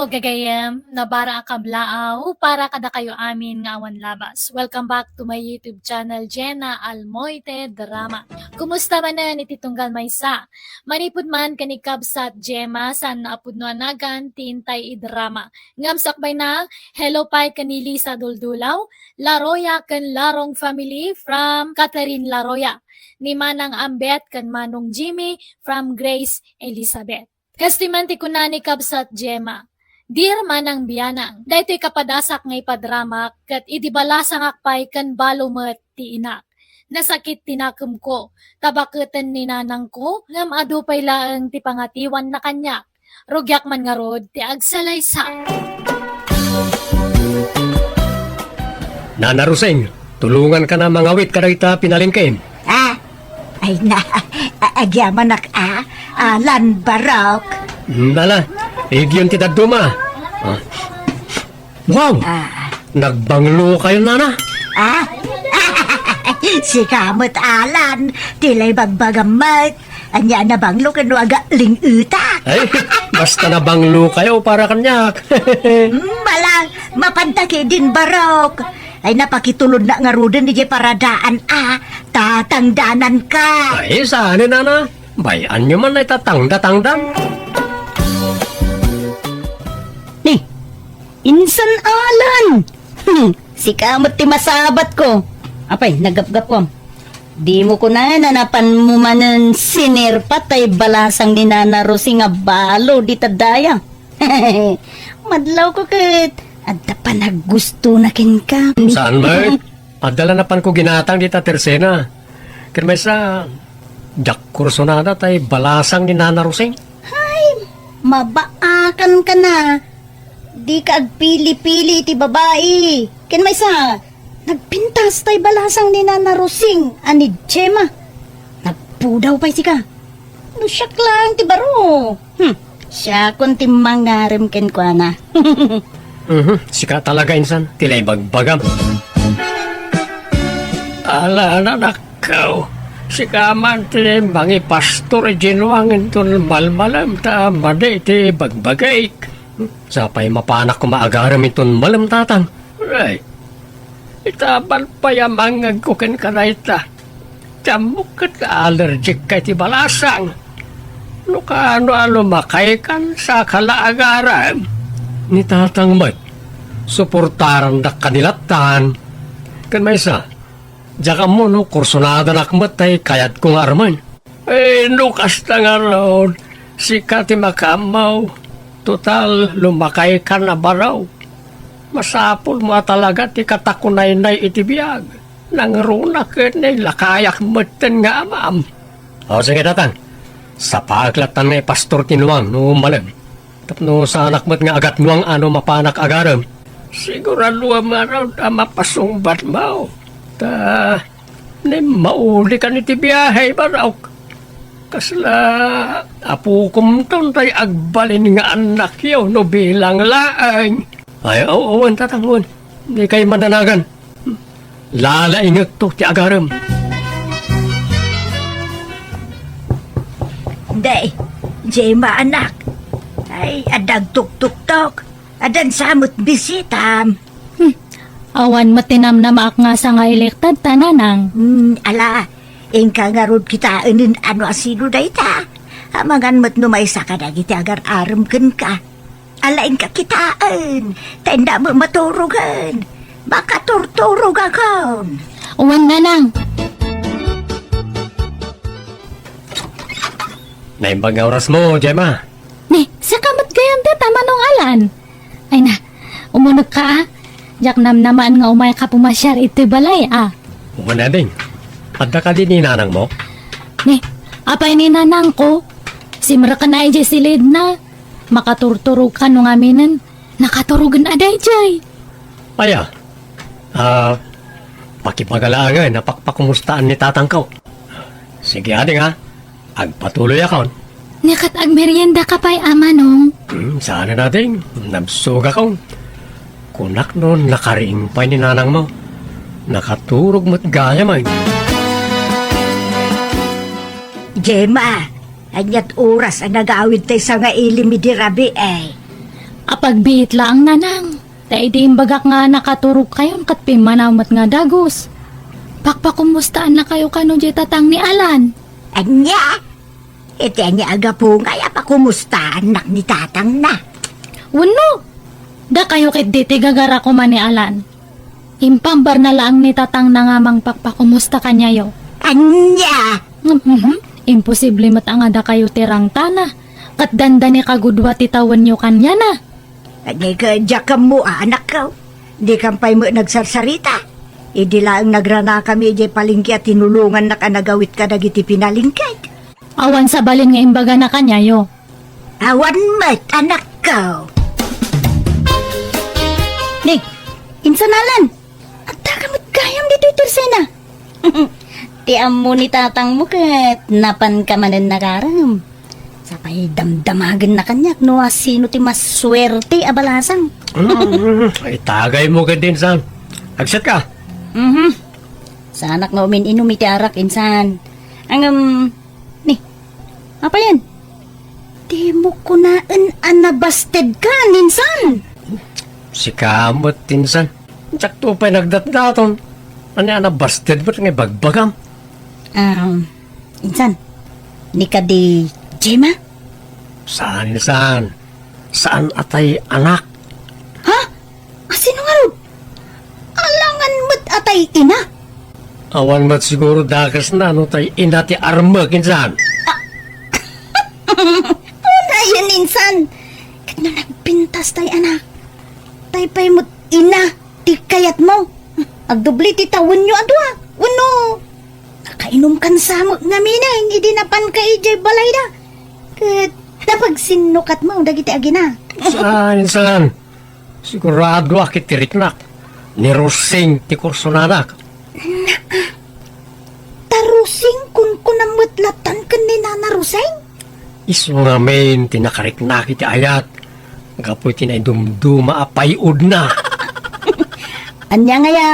gagayem, nabara kablaaw, para kada kayo amin nga awan labas. Welcome back to my YouTube channel, Jenna Almoite Drama. Kumusta man na ititunggal maysa? Manipod man kanikab sa Gemma, saan naapod no anagan, tintay idrama. Ngamsakbay na, hello pay kanili sa Duldulaw, Laroya kan Larong family from Catherine Laroya. Ni Manang Ambet kan Manong Jimmy from Grace Elizabeth. Kastimanti ko na ni Kabsat Gemma. Dear Manang Biyanang, daytoy kapadasak ngay padramak kat idibalasang akpay kan balumet ti inak. Nasakit tinakem ko, tabaketan ni nanang ko, ngam adu pay laeng ti pangatiwan na kanyak. Rugyak man nga rod, ti agsalay sa. Nana Ruseng, tulungan ka na mangawit ka na ita pinalingkin. Ay na, agyaman Alan Barok. Nala, igyon ti duma. Wow! Nagbanglo kayo, Nana. Si kamot Alan, tilay bagbagamot. Anya na banglo kano aga linguta. Ay, basta nabanglo kayo para kanyak. Malang, mapantaki din Barok. Ay napakitulod na nga rudin di paradaan tatangdanan ka. Ay, saan Nana? Bayan nyo man ay tatangda-tangdang. Insan Alan! Si kamot ti masabat ko. Apay, nagapgap ko. Di mo ko na nanapan mo manan sinirpat ay balasang ni Nana Rosie nga balo di tadaya. Madlaw ko kat. Adda pa naggusto na kin ka. Saan ba? Adala na pan ko ginatang di ta tersena. Kaya may sa Jack Corsonada tay balasang ni Nana Rosie. Mabaakan ka na. Di ka agpili-pili ti babae. Ken may sa, nagpintas tay balasang ni Nana Rosing, ani Gemma. Nagpudaw pa si ka. No, siyak lang ti baro. Siya kun ti mangarem ken kwa na. Sika talaga insan, tilay bagbagam. Ala na nakaw. Sika man tilay bangi pastor ginuangin ton malmalam ta mada iti bagbagay. Sapay mapanak ko maagaram iton malam tatang. Right. Itaban pa yamangag ko ken kanayta. Tamok kat allergic kay ti balasang. No kaano makay kan sa kalaagaram. Ni tatang mat. Suportaran da kanilatan. Kan may sa. Diyan mo no kursonada nakmat ay kayat kong arman. No kasta nga ron. Sika ti makamaw. Total, lumakay ka na baraw. Masapol mo talaga ti katakunay-nay iti biyag. Nangruna ka na lakayak maten nga amam. O sige tatang, sa paglatan na pastor tinuang no malam. Tapno sa anak mat nga agat nuang ano mapanak agaram. Sigurado amaraw ta mapasungbat mo. Ta, ni mauli ka ni ti biyahe baraw. Kasla, apo kumton tay agbalin nga anak yaw no bilang laang. Ay, oo, tatangon. Hindi kayo madanagan. Lalaingag to, ti agaram. Day, Gemma anak. Ay, adag tuk-tuk-tok. Adan samot bisitam. Awan matinam na maak nga sa nga elektad tananang. Ala, ingka nga rod kita inin ano asino da ita. Amangan mat numay sa kadagiti agar aram ken ka. Ala ingka kitaan. Tenda mo maturugan. Baka turturug akon. Uwan nanang. Naimbag nga oras mo, Gemma. Ni, sa kamot gayam da tama nung Alan. Ay na, umunag ka Jak namnamaan nga umay ka pumasyar ito'y balay Umana ding. Adda ka din ni nanang mo? Ni, apay ni nanang ko. Simra ka na ay silid na. Makaturturog ka nung aminan. Nakaturugan aday jay. Aya. Pakipagalangan na pakpakumustaan ni tatang ko. Sige ading agpatuloy akon. Nikat agmerienda ka pa'y ama nung. Sana natin, nabsuga ko. Kunak nun, nakariing pa ni nanang mo. Nakaturog mo't gaya man. Gemma, anyat oras ang nagawid tayo sa nga ilimi di rabi eh. Apagbiit lang nanang. Ta di imbagak nga nakaturog kayon kat pimanawmat nga dagos. Pakpakumustaan na kayo kano di tatang ni Alan. Anya? Iti anya aga po nga pa kumusta anak ni tatang na. Wano? Da kayo kit di tigagara ko man ni Alan. Impambar na lang ni tatang na nga mang pakpakumusta kanya yo. Anya? Imposible matanga da kayo tirang tana. Kat danda ni kagudwa titawan nyo kanya na. Anya ka dya mo anak ko. Di kampay mo nagsarsarita. Idi lang nagrana kami di palingki at tinulungan na ka nagawit ka dagiti pinalingkad. Awan sa balin nga imbaga na kanya yo. Awan mat anak ko. Nig, insanalan. At takamot gayam dito itursena. Tiam mo ni tatang mo kat napan ka manan nakaram. Sapay damdamagan na kanyak no sino ti maswerte abalasang. Ay, tagay mo ka din, San. Agsat ka. Sa anak nga umin-inom iti arak insan. Ang ni, apa yan? Di mo kunaan anabasted ka, ninsan. Si kamot, tinsan. Sakto pa'y nagdatdaton. Ano na busted ba't nga bagbagam? Insan, ni ka di Jema? Saan, San? Saan atay anak? Ha? Sino nga ron? Alangan mo't atay ina? Awan mat siguro dakas na no tay inati arma kinsan. Ayun, insan. Kat na nagpintas tay anak. Tay pa'y mo't ina, ti kayat mo. Agdubli ti tawon nyo adwa. Uno. Nakainom kan samot nga mina, hindi dinapan ka ijay balay da. Kat napag sinukat mo, dagiti agina. Saan? Sigurado akit tiriknak. Ni Rosing ti kursonanak. Tarusing kun kunamutlatan kan ni Nana Roseng? Iso nga main tinakariknak iti ayat. Kapoy tinaydumduma apayod na. Anya nga ya,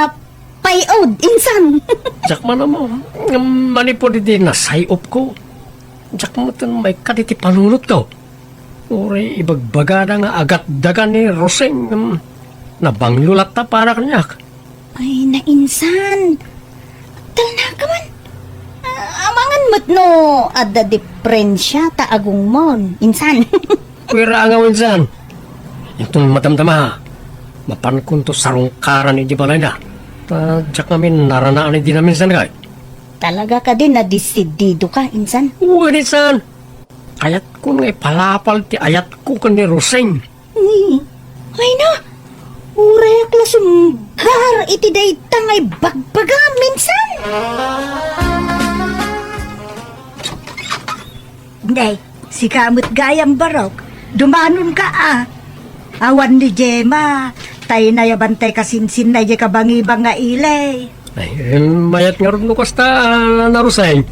payod, insan. Jak man mo, manipod di nasayop ko. Jak mo tan may kaditi panunot ko. Uri ibagbagada nga agat dagan ni Roseng. Nabanglulat ta para kanyak. Ay, na insan. Tal na ka man. Amangan mo't no, ada diferensya ta agong mon, insan. Kuira nga winsan. Itong madamdama. Mapankun to sarungkaran ni Jibalay na. Jak namin naranaan ni din namin san kay. Talaga ka din na desidido ka, insan. Uy, san. Ayat ko nga ipalapal ti ayat ko kan ni Roseng. Ay na, uray klasumgar iti day tangay bagbaga, minsan. Nay, si kamot gayam barok. Dumanon ka Awan ni Jema. Tay na yabantay kasinsin na di kabangi-bang nga ilay. Ay, mayat nga rin nukas ta na Roseng.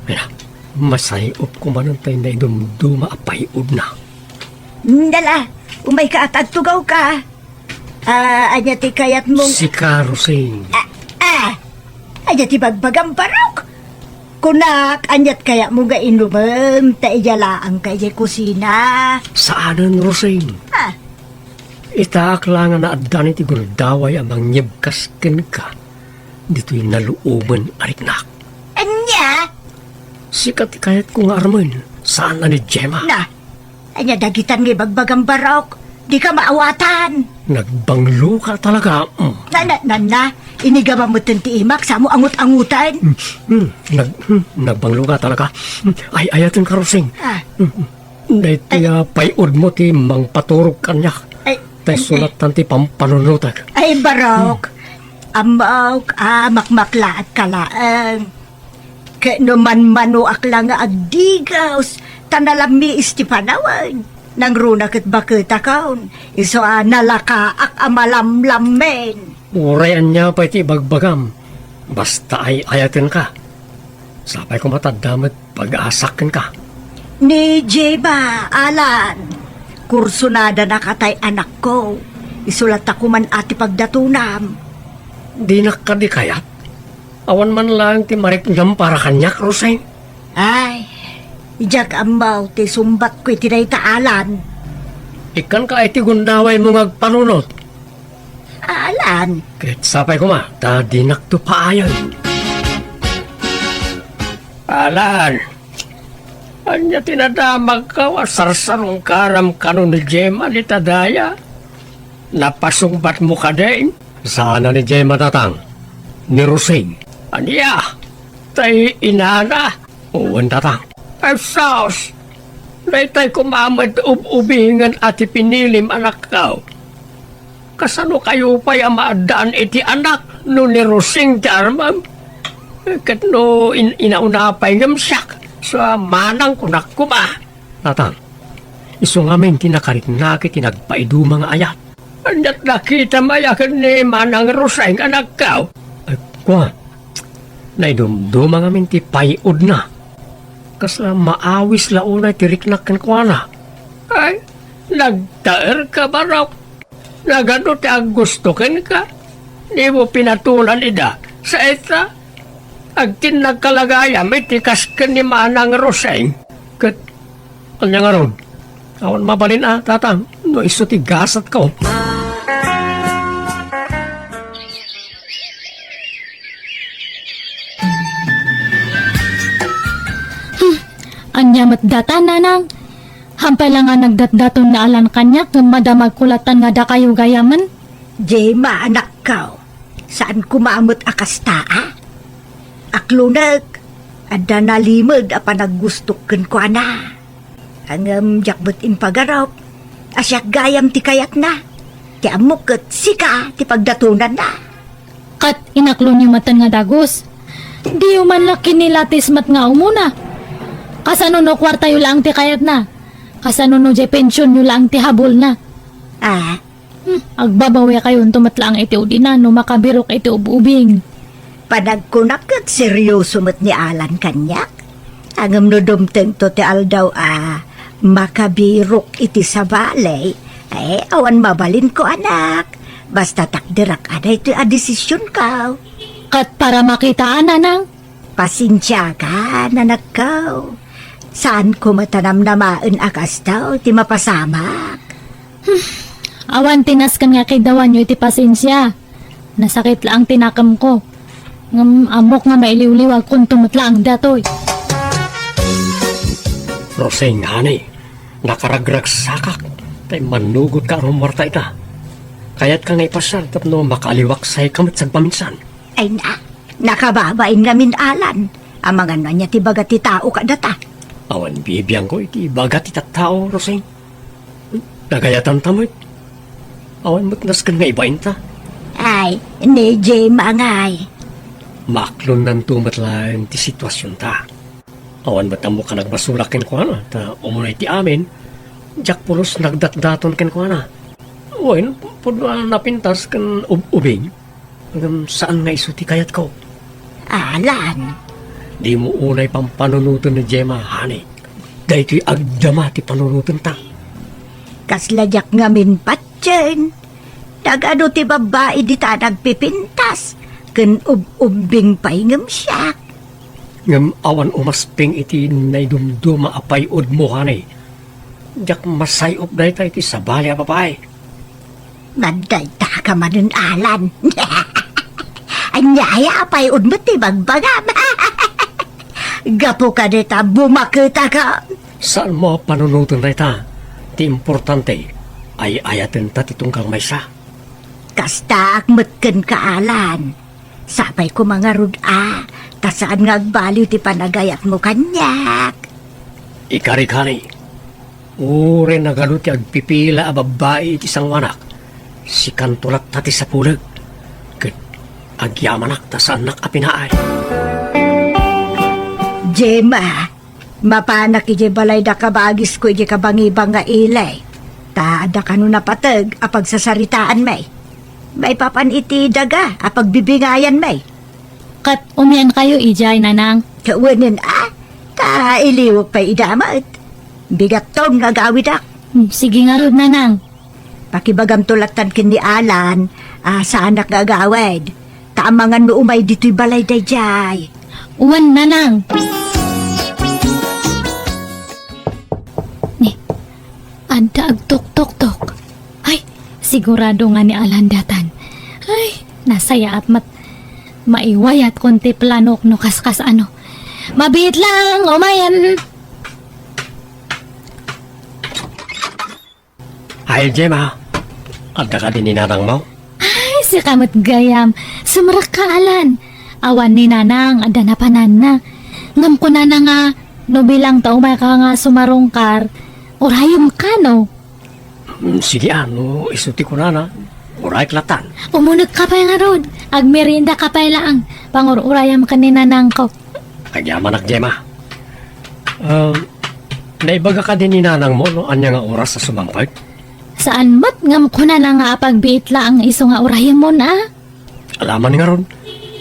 Ay na, masayop ko man ang tayo na idumduma apayod na. Dala, umay ka at tugaw ka. Anya ti kayat mong... Si ka, Roseng. Anya ti bagbagam barok. Kunak, anyat kaya mo nga inuman, taijalaang kaya kusina. Saanan, Roseng? Itaak lang na addan iti gundaway amang nyebkasken ka. Dito'y naluuban ariknak. Anya? Sikat kayat kong arman. Saan na ni Gemma? Na, anya dagitan nga bagbagam barok. Di ka maawatan. Nagbanglo ka talaga. Na, inigama mo ti imak, sa mo angut-angutan. Nagbanglo ka talaga. Ay, ayatan ka, Roseng. Dahil payod mo ti mang paturog kanyak. Tay sulatan ti pampanunutak. Ay, barok. Amok, makmakla at kalaan. Kano man-manuak lang nga agdigaws, tanalami istipanawan. Nang runa kat bakit akaon, iso nalakaak amalamlamen. Urayan niya pa iti bagbagam. Basta ay ayatin ka. Sapay ko matadamat pag-aasakin ka. Ni Jeba, Alan, kursunada na katay anak ko. Isulat ako man ati pagdatunam. Di na ka di kayat. Awan man lang ti mariknyam para kanyak, Roseng. Ay, ijak ambaw ti sumbat ko iti day taalan. Ikan ka iti gundaway mo ngagpanunot. Alan, Kahit sapay ko ma, dinak to paayon. Alan, anya tinadamag ka, sarsarong karam kanon ni Gemma ni Tadaya. Napasungbat mo ka din. Sana ni Gemma tatang, ni Rosing. Anya, tay inana. Uwan tatang. Ay saos, daytay kumamad ubingan at ipinilim anak ka. Kasano kayo pa'y maadaan iti anak no ni Rosing ti Armam? Kat no inauna pa'y ngamsak sa manang kunak ko ba? Tatang, iso ngamin tinakarit na tinagpaidu mga ayat. Anyat nakita mayakan ni manang Rosing anak ka. Ay, kwa, naidumduma ngamin ti paiod na. Kasla maawis launay tiriknak kan kwa na. Ay, nagtaer ka ba raw? Nagano ti ang gusto ken ka? Di mo pinatulan ida sa eta? Agtin nagkalagayam itikas ka ni manang Roseng. Kat, kanya nga ron. Awan mabalin tatang. No iso ti gasat ko. Anya matdata nanang. Hampay lang nga nagdatdaton na alan kanyak ng madamag kulatan nga da kayo gayaman. Gemma anak ka, saan kumamot akas taa? Aklunag, ada nalimod apa naggustok ko na. Ang jakbet in pagarap, asyak gayam ti kayat na. Ti amok ket sika ti pagdatunan na. Kat inaklon yung matan nga dagos. Di yung man laki nilatis mat nga umuna. Kasano no kwarta yung lang ti kayat na. Kasano no jay pensyon yung lang ti habol na. Ah, Agbabawi kayo tumatlaang iti udina no makabirok iti ububing. panagkunak ket seryoso met ni Alan kanyak. Angem no dumteng to ti aldaw makabirok iti sa balay. Ay, awan mabalin ko anak. Basta takdirak aday ito desisyon ka. Kat para makitaan nanang. Pasensya ka, nanak ka. Saan ko matanam na maen akas daw, ti mapasamak. Awan tinaskan nga kay dawan nyo iti pasensya. Nasakit lang tinakam ko. Ngam amok nga mailiw-liwag kung tumatlaang datoy. Roseng, hani, nakaragrag sakak. Tay manugot ka rumarta ita. Kaya't ka nga ipasal tapno makaliwak say kamit sa paminsan. Ay na, nakababain ngamin Alan. Amangan na niya ti baga ti tao ka data. Awan bibiyang ko iti bagat iti tao, Roseng. Nagayatan tamoy. Awan matnaskan nga ibain ta. Ay, ni Gemma ngay. Maklon ng tumatlayan ti sitwasyon ta. Awan ba't mo ka nagbasurak ken ko na, ta umunay ti amin, jak pulos nagdatdaton ken ko na. Uy, puno napintas kan ubing. Hanggang saan nga iso ti kayat ko? Alan, Di mo unay pang panunutan ni Gemma, hani. Dahil to'y agdama ti panunutan ta. kasladyak ngamin patyen. Nagano ti babae di ta nagpipintas. Ken ubing paingam siya. Ngam awan umasping iti naidumduma apay od mo, hani. Jak masayop dahi tayo ti sabali a babae. Manday ta ka manin Alan. Anyaya pay udmat ti bagbagam. Gapo ka dita bumakita ka. Saan mo panunutan dahi ta? Ti importante ay ayaten ta ti tungkang maysa. Kasta akmetken ka Alan. Sapay ko mga rud tasaan ngagbaliw ti panagayat mo kanyak. Ikari-kari. Ure na gano ti agpipila a babae iti isang anak. Si kantulat tati sa pulag. Ket agyamanak ta sa anak a pinaay. Gemma, mapanak ije balay da kabagis ko ije kabangibang nga ilay. Taada ka no napatag apag sasaritaan may. May papan iti daga apag bibingayan may. Kat umian kayo ijay nanang. Kawanin ta iliwag pa idamat. Bigat tong nagawid ak. Sige nga rod nanang. Pakibagam tulatan kin ni Alan, sa anak gagawid. Taamangan mo umay dito'y balay dayjay. Uwan nanang. Ni, anda agtok-tok to. sigurado nga ni Alandatan. Ay, nasaya at maiwayat konti planok no kaskas ano. Mabit lang, umayan. Ay, Gemma. Anda ka din ni nanang mo? Ay, si kamot gayam. Sumrak ka, Alan. Awan ni nanang, ada na panan na. Ngam ko na nga, no bilang tao may ka nga sumarungkar. Urayom ka, no? Sige ano, isuti ko na. Uray klatan. Umunod ka pa nga rod. Agmerinda ka pa lang. Pangururayam ka ni nanang ko. Kagyaman ak, Gemma. Naibaga ka din ni nanang mo, no? Anya nga oras sa sumampag? Saan mat ngam ko na nga pagbiit lang iso nga urayam mo na? Alaman nga ron.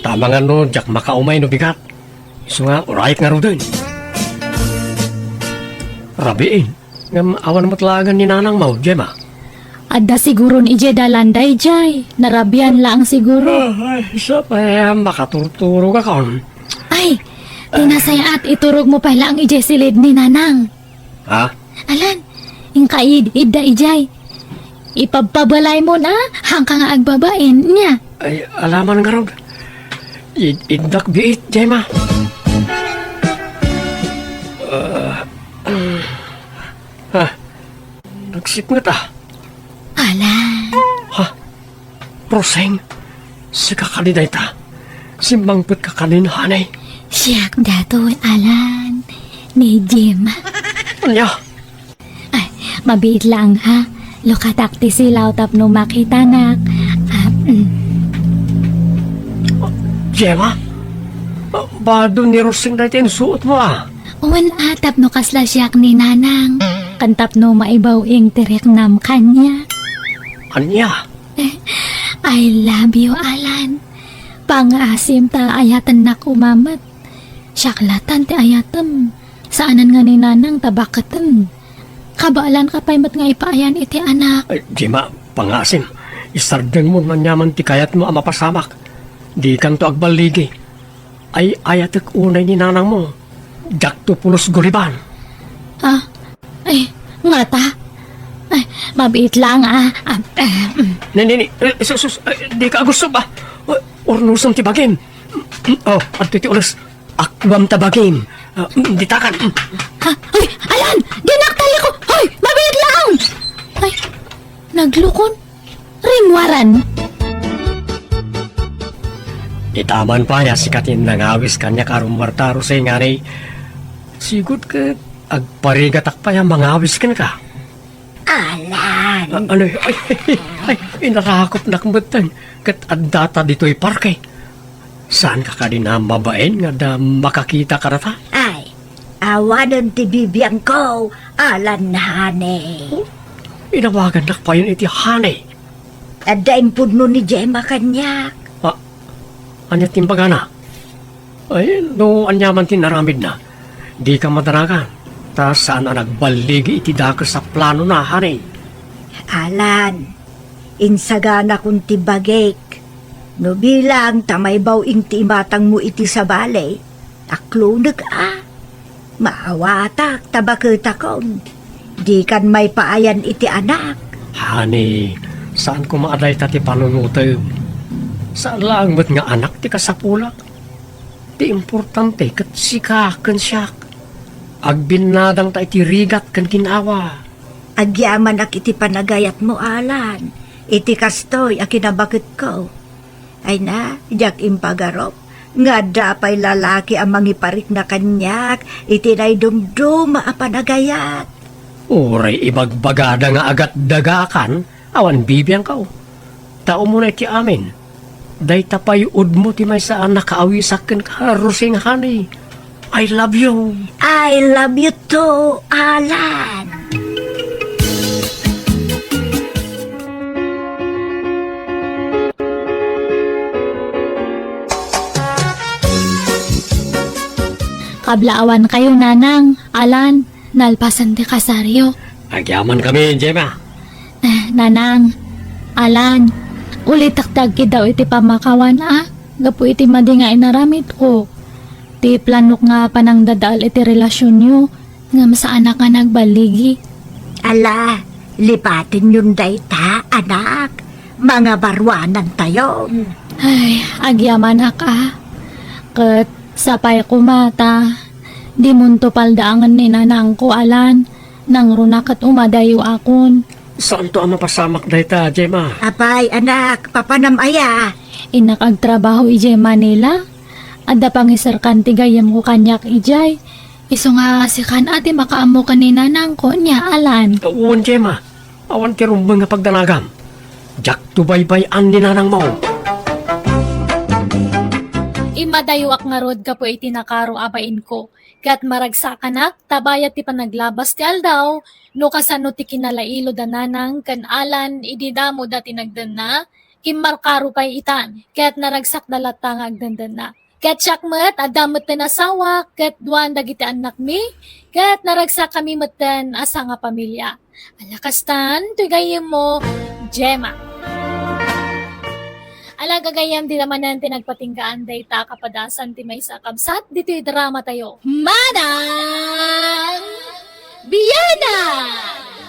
Tama nga no, jak makaumay no bigat. Iso nga, urayit nga ron din. Rabiin. Ngam awan mo talagan ni nanang mo, Gemma. Ada siguro ni Ije dalanday, Jay. Narabian lang siguro. Ay, isa pa makaturturo ka kon. Ay, tinasaya at iturog mo pala ang Ije silid ni nanang. Ha? Alan, ingkaid, idda Ijay. Ipagpabalay mo na, hangka nga agbabain niya. Ay, alaman nga ron. Idak biit, Gemma. Nagsikngat ah. Alan, Proseng, si kakaliday ta. Simbangpit kakalin, hanay. siyak dato, Alan. Ni Jim. Anya? Ay, mabit lang ha. Lukatakti silaw tapno makita nak. Gemma? Bado ni Roseng na ito suot mo ah. Uwan atap no kasla siyak ni nanang. Kantap no maibaw ing tirek nam kanya. Anya? I love you, Alan. Pangasim ta ayatan na kumamat. Syaklatan ti ayatem. Saanan nga ni nanang tabakatem. Kabaalan ka pa'y mat nga ipaayan iti anak. Ay, Gemma, pangasim. Isardan mo man yaman ti kayat mo ang mapasamak. Di kanto agbaligi. Ay ayatek unay ni nanang mo. Dakto pulos guriban. Ay, nga ta. Ay, mabit lang Nini, sus, di ka gusto ba? Ornusam ti bagim. Oh, at ti ulas, akwam ta bagim. Ditakan. Ay, Alan! Dinaktali ko! Ay, mabit lang! Ay, naglukon? Rimwaran? Itaman pa ya sikatin nangawis kanya karumwartaro sa ingani. Sigud ka, agparigatak pa ya mangawis ka na ka. Alan, Ano, ay, inarakop na kambatan. Kat adata dito'y parke. Saan ka ka din na mabain nga da makakita ka na ta? ay, awanan ti bibiyang ko, Alan hane. Inawagan na pa yun iti hanay. Adain pudno ni Gemma kanyak. Anya timbaga na. Ay, no, anyaman tinaramid na. Di ka madaragan. Ta saan ang nagbaligi iti dakas sa plano na, hanay. Alan, insagana kung tibagek. No bilang tamay bawing ti imatang mo iti sa balay. Aklunag Maawatak tabakita kon. Di kan may paayan iti anak. Hanay, saan ko maaday ta ti panunutaw? Saan lang ba't nga anak ti kasapulak? Ti importante kat sikakan siyak. Agbinadang ta iti rigat kan ginawa. Agyaman ak iti panagayat mo, Alan. Iti kastoy akinabakit ko. Ay na, jak impagarop. Nga dapay lalaki ang mangiparik na kanyak. Iti na'y dumduma a panagayat. Uray ibagbagada nga agat dagakan, awan bibiyang kao. Tao mo na iti amin. Day tapay udmo ti may saan nakaawisakin ka, Roseng honey. I love you. I love you too, Alan. Kablaawan kayo, nanang. Alan, nalpasan ti kasaryo. Agyaman kami, Gemma. Nanang, Alan, ulit takdag daw iti pamakawan Gapo iti madi nga inaramit ko. Ti planok nga panang dadaal iti relasyon nyo. Nga masaan ka nagbaligi. Ala, lipatin yun day ta. anak. Mga barwanan tayo. Ay, agyaman ka. Kat sapay kumata. Di munto paldaangan ni nanang ko alan. Nang runakat umadayo akon. Saan to ang mapasamak dayta, Jema? Apay, anak, papanamaya. Inakagtrabaho ijay Manila. Adda pangisarkan tigayam ko kanyak ijay. Iso nga si kan ate makaamo ka ni nanang ko niya alan. Uwan, Jema. Awan ti rumbang nga pagdanagam. Jak tubaybay ang dinanang mo. Imadayuak nga rod ka po itinakaro abain ko. Kat maragsakanat, tabayat ti panaglabas ti aldaw, no kasano ti kinalailo dananang, kan alan, ididamo dati nagdan na, kimmarkaro pa'y itan, kat naragsak dalatang agdandan na. Kat syakmat, adamot na nasawa, kat duwan dagiti anak mi, kat naragsak kami matan asa nga pamilya. Alakastan, tuygayin mo, Gemma. Alagagayam di naman natin nagpatinggaan dayta kapadasan ti may sakabsat dito'y drama tayo. Manang Biyana!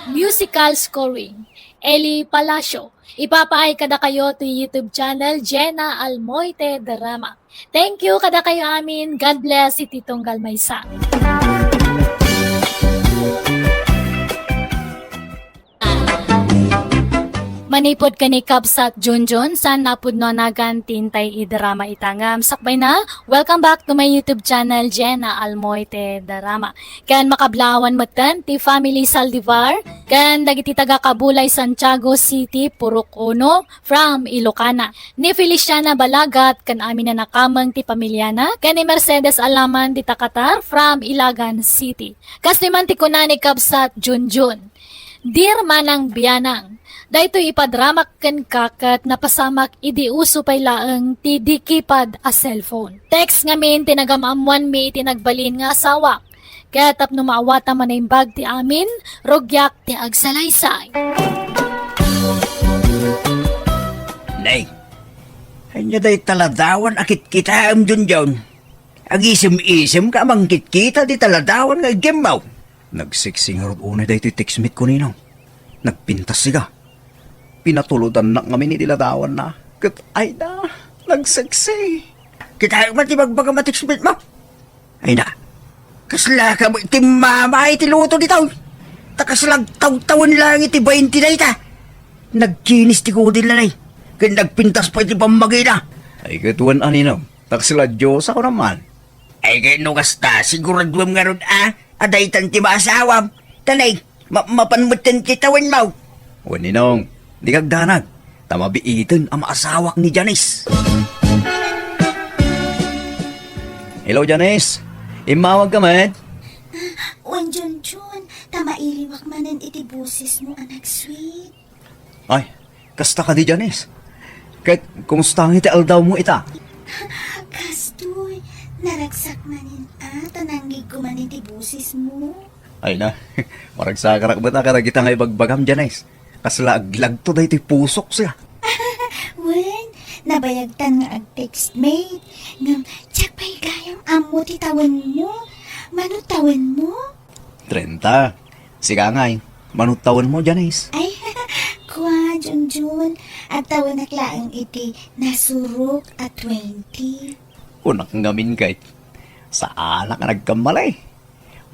Musical scoring. Eli Palacio. Ipapaay kada kayo to YouTube channel Jenna Almoite Drama. Thank you kada kayo amin. God bless si Titong Galmaysa. Manipod ka ni Kabsat Junjun sa napud no nagan tintay idrama itangam. Sakbay na, welcome back to my YouTube channel, Jenna Almoite Drama. Kan makablawan matan, ti family Saldivar, kan dagiti taga Kabulay, Santiago City, Purok Uno, from Ilocana. Ni Feliciana Balagat, kan amin na nakamang ti pamilyana, kan ni Mercedes Alaman, ti Takatar, from Ilagan City. Kas naman ti kunani Kabsat Junjun. Dear Manang Biyanang, dahito ipadramak ken kakat napasamak idi uso pay laeng ti dikipad a cellphone. Text ngamin tinagamamuan mi itinagbalin nga asawa. Kaya tapno maawata man na imbag ti amin, rogyak ti agsalaysay. Nay, hanya day taladawan akit kita am Junjun. Agisim-isim ka mang kita di taladawan nga gemaw. Nagsiksing harap unay day ti text-meet ko ninong. Nagpintas siya. Pinatuludan na kami ni diladawan na. Kat ay na, nagsaksi. Kita matibagbaga matik-meet mo. Ay na, kasla ka mo iti mama iti luto di taon. Takaslag taw-tawan lang iti 20 na ita. Nagkinis ti kudil na nay. Kaya nagpintas pa iti pamagina. Ay katuan anino, taksila Diyos ako naman. Ay kaya nukasta, siguraduam nga ron aday tan ti maasawam. Tanay, mapanmutan ti tawan mo. O ninong, di kagdanag. Tamabiitin ang maasawak ni Janice. Hello Janice, imawag ka man. Wan Jun, tamailiwak manan iti busis mo, anak sweet. Ay, kasta ka di Janice. Kahit kumusta ang iti aldaw mo ita? Kastoy, naragsak manin tananggig ko man iti busis mo. Ay na, maragsakarak ba ta karagita nga ibagbagam Janice? Kaslaglag to dahi ti pusok siya. Wan, nabayagtan nga ag-text mate. Ngam, tsak pa'y gayang amo ti tawan mo. Manutawan mo? 30. Siga ngay, manutawan mo Janice. Ay, kwa, Jun, at tawan naklaang iti nasurok at 20. Unak ngamin kahit sa anak nga nagkamalay.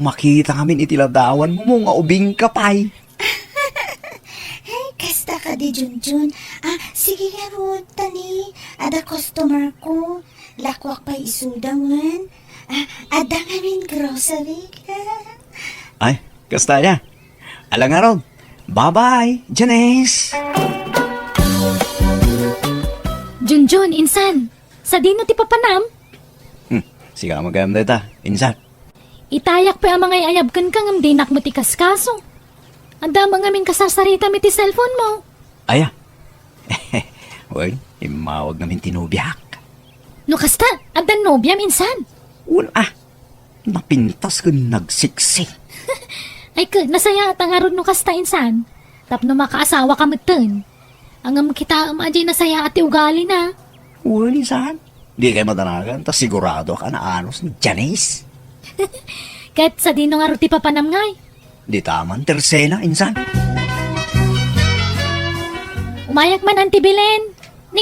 Makita kami itiladawan mo nga ubing kapay. Ay, kasta ka di Jun. Sige nga Rod, tani. Ada customer ko. Lakwak pa isudawan. Ada nga rin grocery ka. Ay, kasta niya. Alang nga ron. Bye-bye, Janice. Junjun, insan, sa dino ti papanam? Siga magayam na ita, insan. Itayak pa ang mga iayabkan kang amdinak mo ti kaskaso. Anda mga min kasasarita mi ti cellphone mo. Aya. Well, imawag namin tinubyak. No kasta, adan nobya minsan. Napintas ko nagsiksi. Ay ka, nasaya at ang arod no kasta insan. Tapno makaasawa ka matan. Ang kita ajay nasaya at ugali na. Well, insan. Di kayo madanagan, tas sigurado ka na anos ni Janice. Kahit sa dino nga ruti papanam ngay. Di taman, tersena, insan. Umayak man ang tibilen. Ni,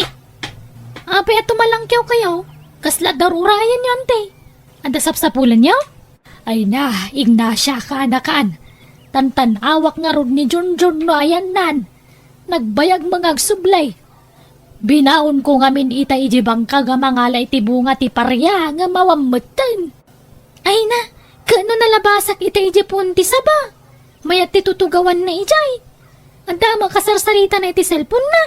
apay at tumalangkyaw kayo. Kasla darurayan yun, te. Anda sapsapulan niyo? Ay na, Ignacia ka anakan. Tantan awak nga rod ni Junjun no ayan nan. Nagbayag mga agsublay. Binaon ko ngamin ita ijibang ka nga mangalay ti bunga ti parya nga mawamutan. Ay na, kano nalabasak ita ijipon ti saba? Mayat ti tutugawan na ijay. Anda makasarsarita na iti cellphone na.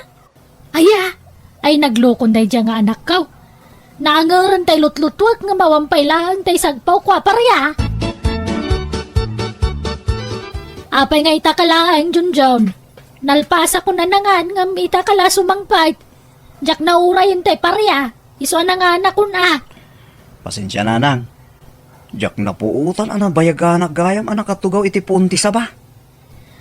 Aya, ay naglokon day dya nga anak kaw. Naangaran tay lutlutwag nga mawampay lang tay sagpaw kwa parya. Apay nga itakalaan, Junjun. Nalpasa ko na nangan nga itakala sumangpait. Jak na urayin tay parya. Iso na nga anak ko na. Pasensya na nang. Jak na puutan ang bayaganak gayam anak katugaw iti punti sa ba?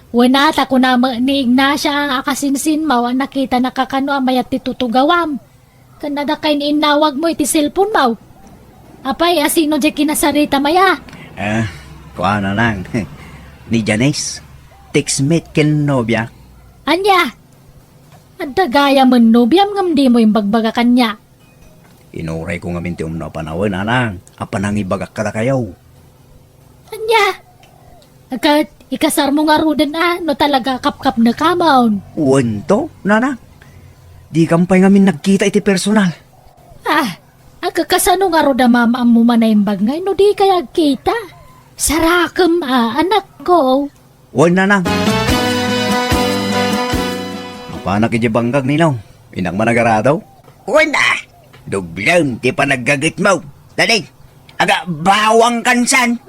Wanata ko na ni Ignacia ang akasinsin maw nakita nakakano amayat ti tutugawam. Kanada kay inawag mo iti cellphone maw. Apay asino di kinasarita maya. Kuha na lang. Ni Janice. Textmate ken nobya. Anya? Adda gaya man nobyam ngam di mo yung bagbaga kanya. Inuray ko nga minti umna panawin anang. Apan ang ibagak kada kayaw. Anya? Agad ikasar mo nga rudan no talaga kapkap na kamaon. Wento, nana. Di kampay ngamin nagkita iti personal. Agkakasano nga ruda mama mo manayimbag ngay no di kaya kita. Sarakam anak ko. Wan nanang. Mapanak iti banggag ninaw. Inang managaradaw. Wala. Dublang ti panaggagit mo. Dali. Aga bawang kansan.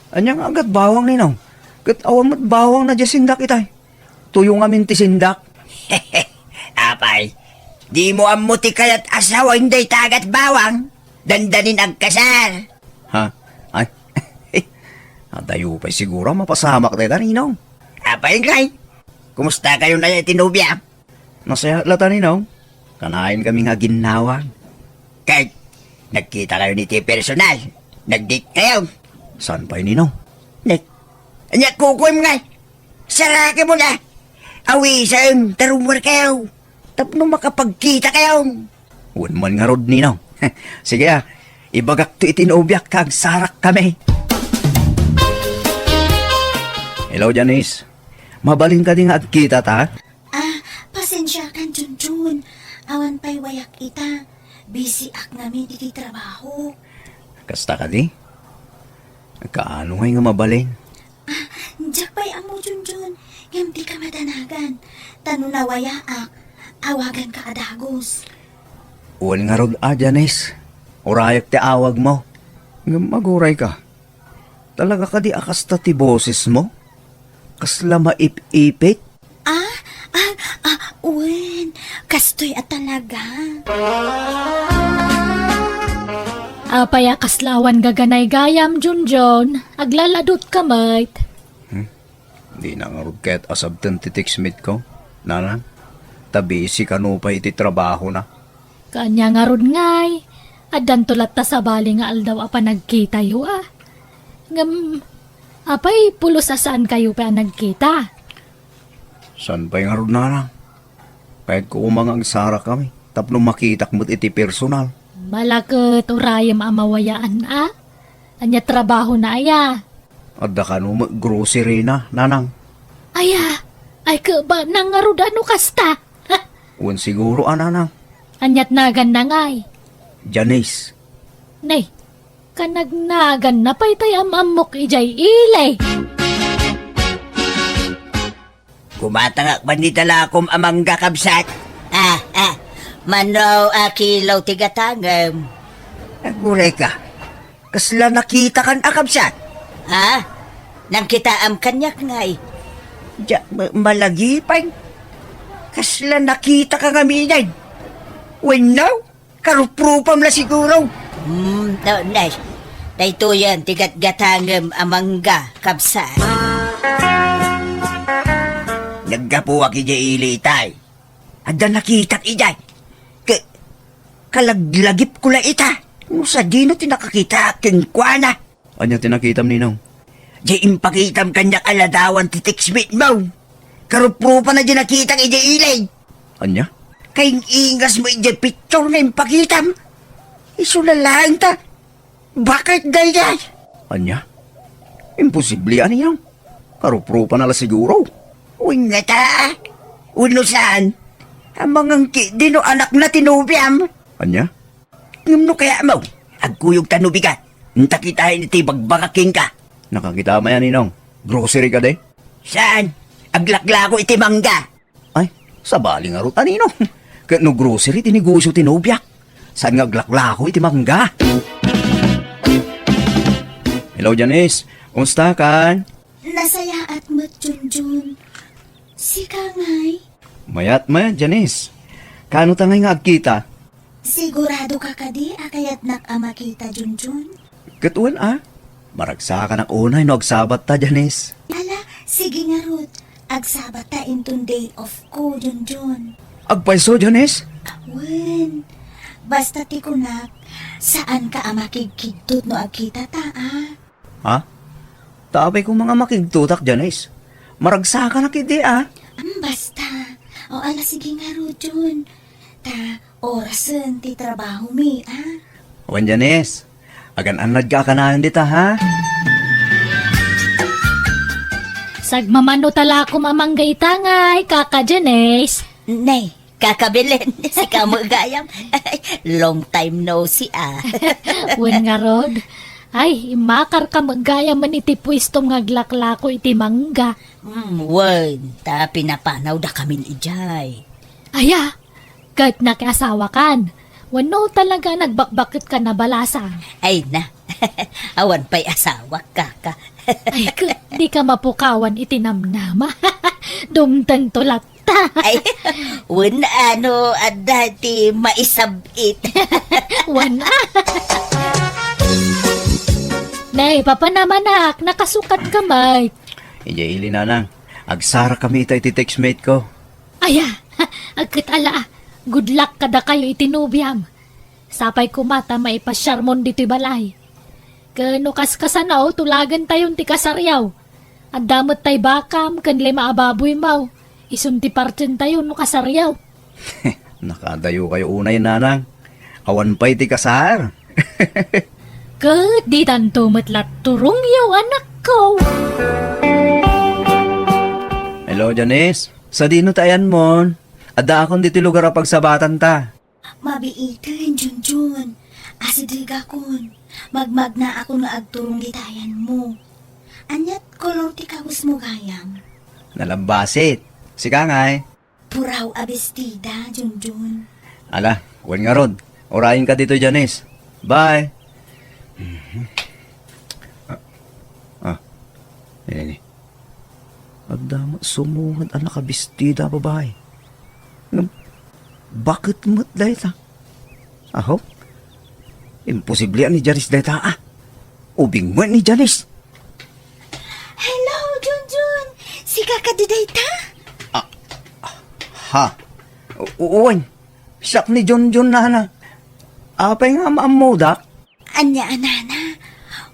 Anyang agad bawang ninaw. Kat awan mo't bawang na dya sindak itay. Tuyo nga min ti sindak. Apay, di mo amuti kayat asawa hindi tagat bawang. Dandanin ang kasal. Ha? Ay, atayo pa siguro mapasamak tayo ninaw. Apay ngay, kumusta kayo na tinubya? Masaya lata ninaw. Kanain kami nga ginawang. Kahit nagkita kayo ni ti personal. Nag-date kayo. Saan pa ninaw? Anya kukuim nga. Sarake mo na. Awisan, tarumar kayo. Tapno makapagkita kayo. Huwag man nga rod ninaw. Sige ibagak to itinubyak kag sarak kami. Hello, Janice. Mabaling ka din nga at kita ta? Pasensya kan, Junjun. Awan pa'y wayak ita. Busy ak namin iti trabaho. Kasta ka di? Kaano ngay nga mabaling? Diyak pa'y amo, Junjun. Ngam di ka madanagan. Tano na wayaak. Awagan ka adagos. Uwan nga rod Janice. Urayak ti awag mo. Nga maguray ka. Talaga ka di akasta ti boses mo? Kasla maip-ipit? Uwan. Kastoy at talaga. Apay akaslawan gaganay gayam, Junjun. Aglaladot kamay. Di na nga rod kahit asabtan ti textmate ko. Nana, tabi si kano pa iti trabaho na. Kanya nga rod ngay. Adan tulat ta sa bali nga aldaw apa nagkita yu Ngam, apay pulos asaan kayo pa nagkita? San pa nga rod nana? Kahit ko umangang sara kami. Tapno makitak mo't iti personal. Malakot urayam amawayaan Anya trabaho na aya. Adda ka no grocery na, nanang. Aya, ay ka ba nang nga rod ano kasta? Uwan siguro nanang. Anyat nagan na ngay. Janice. Nay, kanagnagan na pa'y tay amamok ijay ilay. Kumatangak ba ni talakom amang gakabsat? Manaw akilaw tigatangam. Aguray ka. Kasla nakita kan akabsat. Nang kita am kanyak ngay. Malagipay. Kasla nakita ka ngaminay. When now? Karuprupam na siguro. Nay. Dahito yan, tigat-gatangam amangga kabsa. Naggapuwak ijay ilitay. Adda nakita ijay. Kalaglagip ko la ita. Sa dino tinakakita aking kwana. Ano tinakitam ninong? Di impakitam kanya kaladawan ti textmate mo. Karupro pa na dyan nakita kay Ija Ilay. Anya? Kayong ingas mo ija picture na yung pakitam. Isulalaan ta. Bakit dayday? Anya? Imposible ano yan. Karupro pa nala siguro. Uy nga ta. Uno saan? Ang mga di no anak na tinubiam. Anya? Ngam no kaya mo? Agkuyog tanubi ka. Ntakitahin iti bagbakaking ka. Nakakita mo yan, Ninong. Grocery ka de? Saan? Aglaklako iti mangga. Ay, sa bali nga ruta, Ninong. Kaya no grocery, tinigusyo tinubyak. Saan nga aglaklako iti mangga? Hello, Janice. Kumusta kan? Nasaya at mo't Junjun. Si Kangay, Mayat maya, Janice. Kano tangay nga agkita? sigurado ka kadi akayat nakamakita Junjun. Katuan Maragsa ka ng unay no agsabat ta, Janice. Ala, sige nga Ruth. Agsabat ta intong day off ko, Junjun. Agpaiso, Janice? Wen, basta ti kunak, saan ka amakigkigtot no agkita ta, Ha? Tabay kong mga makigtutak, Janice. Maragsa ka na kidi, Basta. O ala, sige nga Ruth, Jun. Ta, orasan ti trabaho mi, Wan, Janice. Agan-anad ka kanahan dita, ha? Sagmamano tala ko mamanggay tangay, kaka Janice. Nay, kakabilin. Si Kamo Gayam. Long time no see, Wen nga rod. Ay, imakar ka magaya man iti pwistom nga glaklako iti mangga. Wen, ta pinapanaw da kamin ijay. Aya, kahit nakiasawa kan. Wano talaga nagbakbakit ka na balasang. Ay na, awan pa'y asawa kaka. Ay, di ka mapukawan itinamnama. Dumtang tulak ta. Ay, wen ano, dati maisabit. Wana. Nay, papanamanak, nakasukat kamay. Ili nanang. Agsara kami ita iti textmate ko. Aya, agkatala. Good luck kada kayo itinubyam. Sapay kumata maipasyarmon dito'y balay. Kano kaskasanaw, tulagan tayon ti kasaryaw. Ang damot tay bakam, kanlay maababoy mau. Isunti partin tayo no kasaryaw. Nakadayo kayo unay, nanang. Awan pa'y ti kasar. Kat di tanto matlat turong yaw anak ko. Hello, Janice. Sa dino tayan mon? Ada akong dito lugar a pagsabatan ta. Mabiitin, Junjun. Asidiga kon. Magmag na ako nga agturong gitayan mo. Anyat kolor ti kawis mo gayam. Nalambasit. Si Kangay. Puraw abestida, Junjun. Ala, wan nga rod. Orayin ka dito, Janice. Bye. Ini. Agdama, sumuhad anak kabistida, babae. Bakit mo't dahil Aho? Imposible ni Janice dahil Ubing mo ni Janice. Hello, Junjun. Si kakadiday ta? Ha? Uwan. Siyak ni John na. Apay nga maamoda. Anya, anana.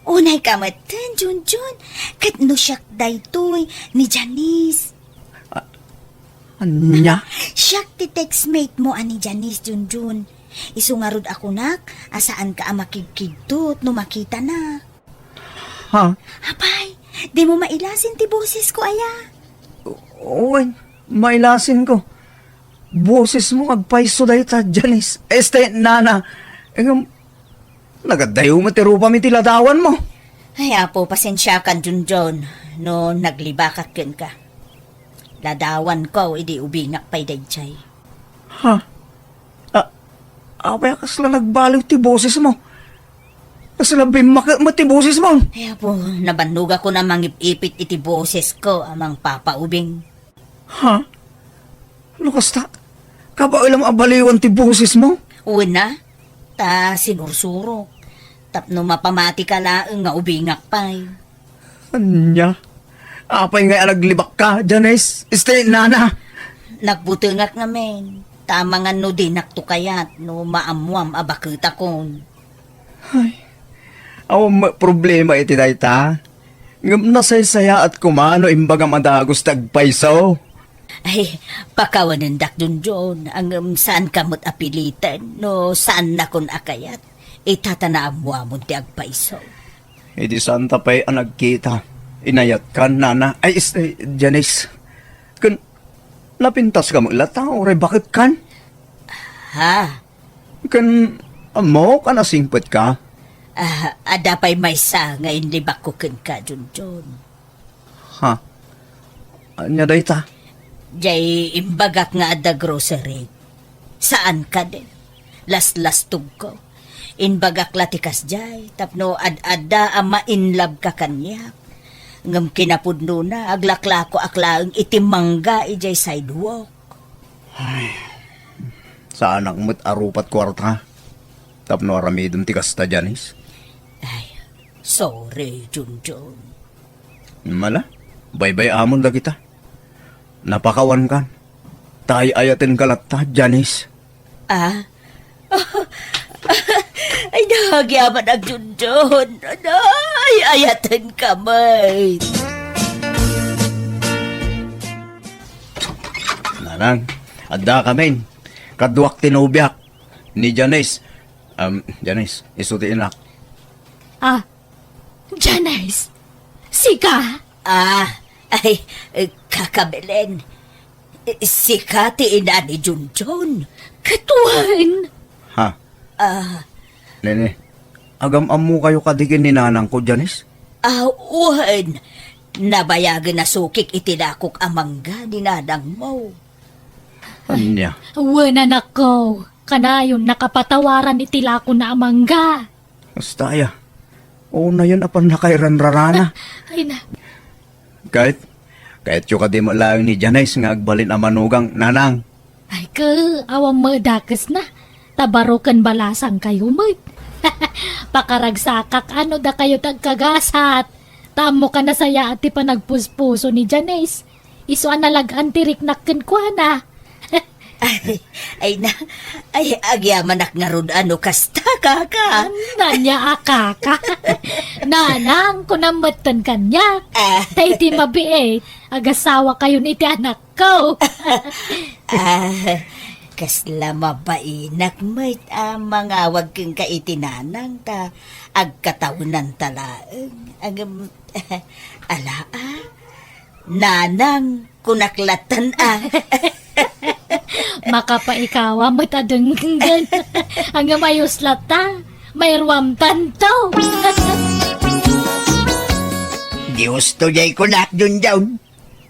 Unay kamatan, Junjun. Kat no siyak daytoy ni Janice. Anya? Siyak ti textmate mo ani Janice, Junjun. Isungarod ako nak, asaan ka makikigtot no makita na. Ha? Apay, di mo mailasin ti boses ko, aya. Uwan. Mailasin ko. Boses mo agpaiso dahil ta, Janice. Nana. Nagadayo mo tirupa mi tiladawan mo. Ay, apo, pasensya ka, Junjun. No, naglibakak yun ka. Ladawan ko, idi ubingak pa'y dayjay. Ha? Apay kasla nagbaliw ti boses mo. Kasla bimak mo ti boses mo. Ay, apo, nabanduga ko na mangipipit iti boses ko, amang papaubing. Ha? Lukas ta? Kabaw ilang abaliwan ti boses mo? Una, ta sinursuro. Tapno mapamati ka laeng nga ubingak pa'y. Anya? Apay nga naglibak ka, Janice. Nana. Nagbutungak ngamen. Tama nga no di naktukayat no maamuam abakita kon. Awa problema iti dayta. Ngam nasaysaya at kumano imbaga madagos tagpaiso. Ay, pakawanindak Junjun, ang saan kamot apilitan, no saan na kun akayat, itatanaam mo amon ti agpaiso. Di santa pa'y ang nagkita. Inayat ka, nana. Ay, Janice. Kan, napintas ka mong latang, oray bakit kan? Ha? Kan, mo ka nasingpet ka? Ada pa'y may sa ngayon libak ko ka, Junjun. Ha? Anya day ta? Jay imbagak nga ada grocery. Saan ka din? Las tug ko. Inbagak latikas jay. Tapno ad-ada ama inlab ka kanyak. Ngam kinapudno na aglaklako aklaang itimangga ijay sidewalk. Saan ang mo't arupat kwarta? Tapno aramidon tikas ta, Janice. Ay, sorry, Junjun. Mala, bye-bye amon da kita. Napakawan kan. Tay ayatin kalata, Janice. Ay, nahagyaman ang Junjun. Ay, ayatan ka, may. Nanang, adda kamin. Kaduak tinubyak ni Janice. Janice, isutiin na. Janice, sika. Ay, kakabelen. Sikati ina ni Junjun. Katuan. Ha? Nene, agam-amu kayo kadikin ni nanang ko, Janice? Uwan. Nabayagan na sukik itinakok amangga ni nanang mo. Anya? Wala na ko. Kanayon nakapatawaran itila ko na amangga. Basta ya. Oo na yun apan nakairan rarana. Ay na. Kahit yung kadi mo lang ni Janice nga agbalin ang manugang nanang. Ay ka, awang madakas na. Tabarukan balasang kayo, mat. Pakaragsakak, ano da kayo tagkagasat. Tamo ka na saya at pa nagpuspuso ni Janice. Iso analagan tirik nakin kwa na. Ay, agyaman nga ron ano kasta kaka. Nanya akaka. Nanang, kunamatan kanyak. Tay ti mabiit. Agasawa kayo ni ti anak ko. Kasla mabainak may mangawag kang kaitinanang ta agkatawnan talaeng nanang kunaklatan Makapaikawa matadenggan. Ang mayos lata. Mayroam tanto. Diyos to jay kunak dun daw.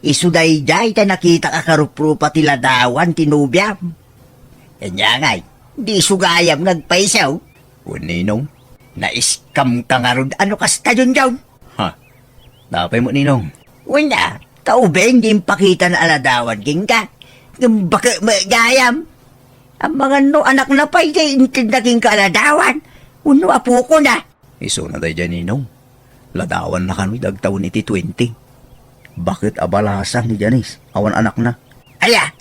Isuday jay ta nakita ka karuprupa tila dawan tinubyam. Kanya ngay, di sugayam nagpaisaw. Ninong? Naiskam ka nga ron, ano kasta dun daw? Ha? Napay mo, Ninong? Wala, tao ba hindi pakita na aladawan king ka? Baka magayam. Ang mga no anak na pa, intindaking ka aladawan. Uno apo ko na. Iso na tayo dyan, Ninong. Ladawan na kami dagtaon iti 20. Bakit abalasan ni Janice? Awan anak na. Aya,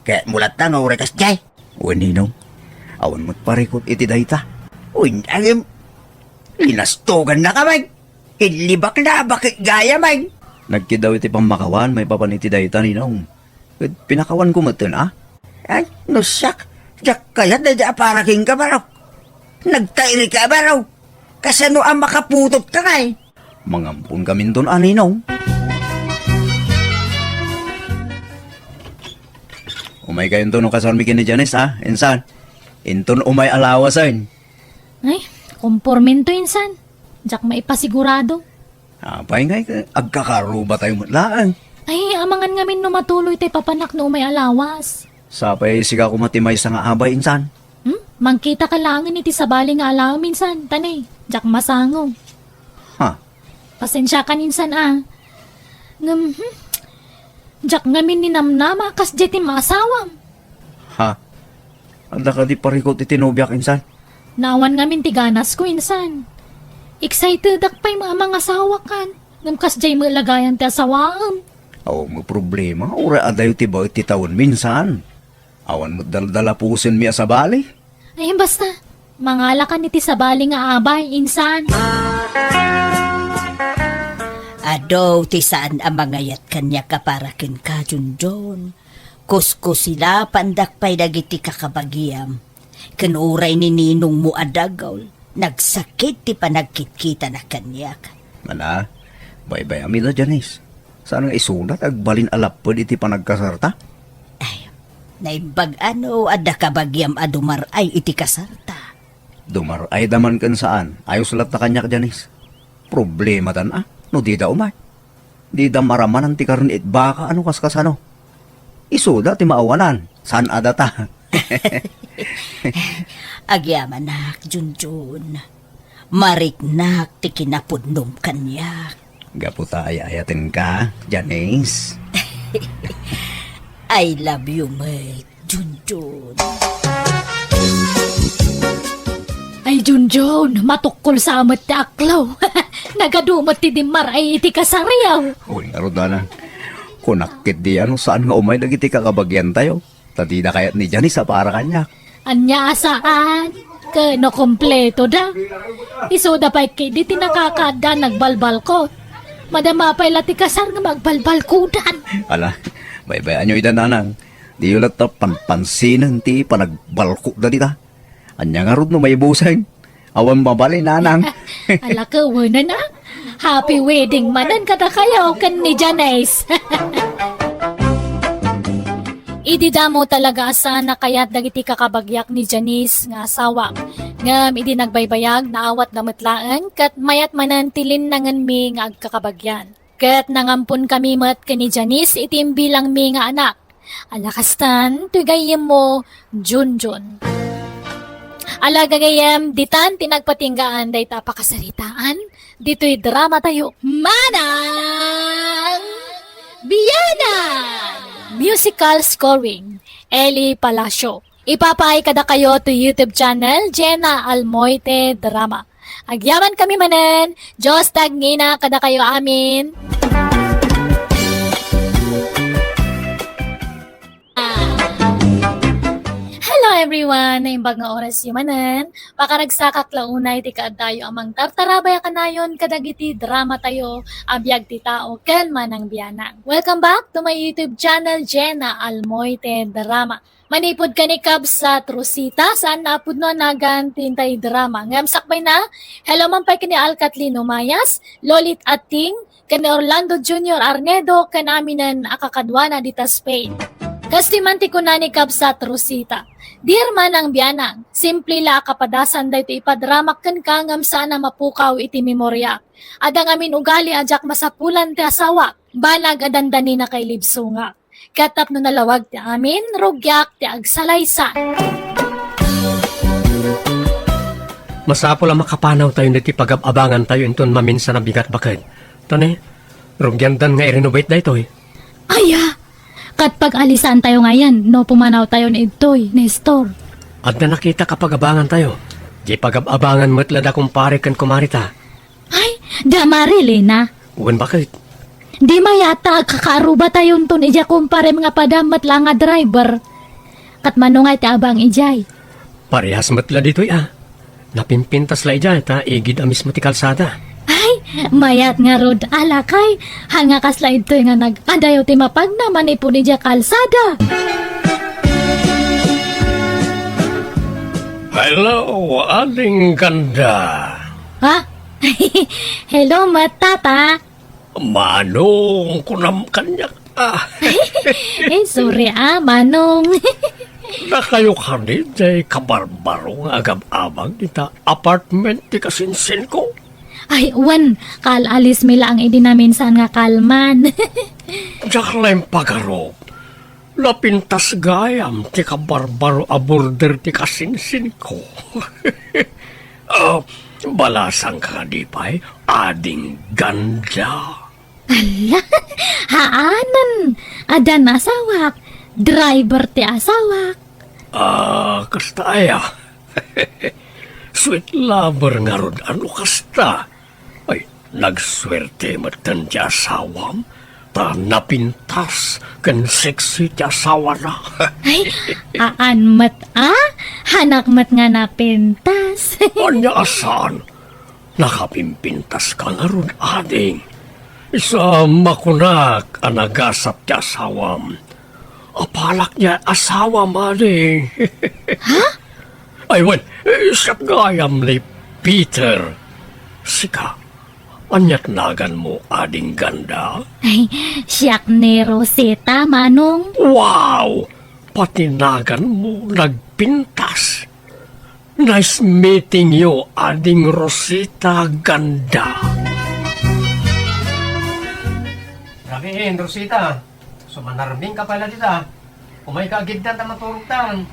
kaya mulat na nga urekas jay. Ninong. Awan mo't parikot iti dayta. Agim, linastogan na kamay. Ilibak na, bakit gaya may? Nagkidaw iti pamakawan, may papan iti dayta, Ninong. Pinakawan ko matin, Ay, nusak. Diyak kaya na para king ka baraw. Nagtairi ka baraw. Kasano ang makaputot ka ngay? Mangampun kami doon, Ninong. Umay kayo doon nung kasarmikin ni Janice, Insan. Inton umay alawasan. Ay, kompormento insan. Diyak maipasigurado. Apay ngay, agkakaruba tayo mutlaan. Ay, amangan ngamin no matuloy tay papanak no may alawas. Sapay siga kumatimay sa nga abay, Insan. Mangkita ka langan iti sabali nga alaw minsan. Tanay, diyak masango. Ha? Pasensya ka ninsan Diyak ngamin ni namnama kas jeti masawam. Ha? Anda ka di parikot itinubyak, Insan. Nawan ngamin tiganas ko insan. Excited ak pa'y mga asawa kan. Ngam kas jay mo lagayan ti asawaan. Aw, mo problema. Ura adayo ti ba iti taon minsan. Awan mo daldala pusin miya sa bali. Ay, basta. Mangala ka niti sabali nga abay, insan. Adaw ti saan amangayat kanya kaparakin ka, Junjun. Kusko sila pandak pa'y dagiti kakabagiam. Kanuray ni ninong mo adagaw. Nagsakit ti panagkitkita na kanyak. Mana, bay-bay amin na, Janice. Saan nga isulat agbalin alapod iti panagkasarta? Ay, naimbag ano adda kabagiam adumar ay iti kasarta. Dumar ay daman kan saan. Ayos sulat na kanyak, Janice. Problema tan no di da umay. Di da maraman ang tikarin it baka ano kaskasano. Isuda ti maawanan. Saan adata? Agyaman nak, Junjun. Mariknak ti kinapudnom kanyak. Gaputa ay ayatin ka, Janice. I love you, mate, Junjun. Ay, Junjun, matukol sa amat ti aklaw. Nagadumot ti Dimar ay iti kasariyaw. Uy, narodanan. Kunakit di ano saan nga umay lagi ti kakabagyan tayo. Tadi na kayat ni Janice sa para kanyak. Anya asaan? Kano kompleto da. Isoda pa'y kay di tinakakada nagbalbal ko. Madama pa'y lati kasar nga magbalbal kudan. Ala, bay-bayan nyo idananang. Di yun lang panpansinan ti panagbalko da dita. Anya nga rod no may busay. Awan mabali nanang. Ala ka, wala na. Happy wedding manan kada kayo kan ni Janice. Ididamo talaga asana kaya't dagiti kakabagyak ni Janice nga asawa. Ngam idi nagbaybayag na awat na matlaan kat mayat manantilin nangan mi nga agkakabagyan. Kat nangampun kami mat ka ni Janice itim bilang mi nga anak. Alakastan, tugayem mo, Junjun. Alagagayem, ditan tinagpatinggaan day tapakasaritaan. Dito'y drama tayo. Manang Biyanan! Musical scoring, Eli Palacio. Ipapay kada kayo to YouTube channel, Jenna Almoite Drama. Agyaman kami manen, Diyos tagngina kada kayo amin. Hello everyone! Naimbag nga oras yumanan. Pakaragsakak launay ti kaadayo amang tartarabaya kanayon kadagiti drama tayo abiyag ti tao ken manang biyanang. Welcome back to my YouTube channel Jenna Almoite Drama. Manipod ka ni Cub sa Trusita saan naapod no nagan tintay drama. Ngam sakbay na. Hello man pa kini Alcatlino Mayas, Lolit Ating, kani Orlando Jr. Arnedo kan aminan akakadwana dita Spain. Kastimanti ko na ni Cub sa Trusita. Dear manang biyanang, simple la kapadasan da ito ipadramak kan kangam sana mapukaw iti memorya. Adang amin ugali ajak masapulan ti asawa, balag adandani na kay libsunga. Katap no nalawag ti amin, rugyak ti agsalaysa. Masapol ang makapanaw tayo na ti pag-abangan tayo inton maminsan na bigat bakit. Tane, rugyandan nga i-renovate da ito eh. Aya! Kat pag alisan tayo ngayon, no pumanaw tayo ni Itoy, Nestor. At na nakita kapag abangan tayo. Di pag-abangan mo't lada kumpare kan kumarita. Ay, damarili na. Uwan bakit? Di mayata kakaruba tayo ton ija kumpare mga padamat lang nga driver. Kat manungay ti abang ijay. Parehas mo't la dito Napimpintas la ijay ta igid amis mo ti kalsada. Ay, mayat nga rod alakay. Hanga kasla ito nga nag-adayo ti mapag naman ipon ija kalsada. Hello, aling ganda. Ha? Hello, matata. Manong kunam kanyak Sorry manong. na kayo kanit jay kabarbaro nga agab-abang dita apartment ti kasinsin ko. Ay, wan, kalalis mi lang idi namin saan nga kalman. Diyak lang pagaro. Lapintas gayam ti kabarbaro a border ti kasinsin ko. Balasang ka di pa'y ading ganda. Ala, haanan. Adan asawak. Driver ti asawak. Kasta aya. Sweet lover nga ron, ano kasta? Ay, nagswerte matan ti asawam. Ta napintas kan sexy ti asawa na. Ay, aan mat hanak mat nga napintas. Anya asan? Nakapimpintas ka nga ron, ading. Isa makunak anagasap ti asawam. Apalak niya asawa mali. Ha? Ay, wan, siya gayam ni Peter. Sika, anyat nagan mo ading ganda. Ay, siyak ni Rosita, Manong. Wow! Patinagan mo nagpintas. Nice meeting you, ading Rosita ganda. Rabihin, Rosita. Sumanarming ka pala dita. Umay ka agigdan na maturugtan.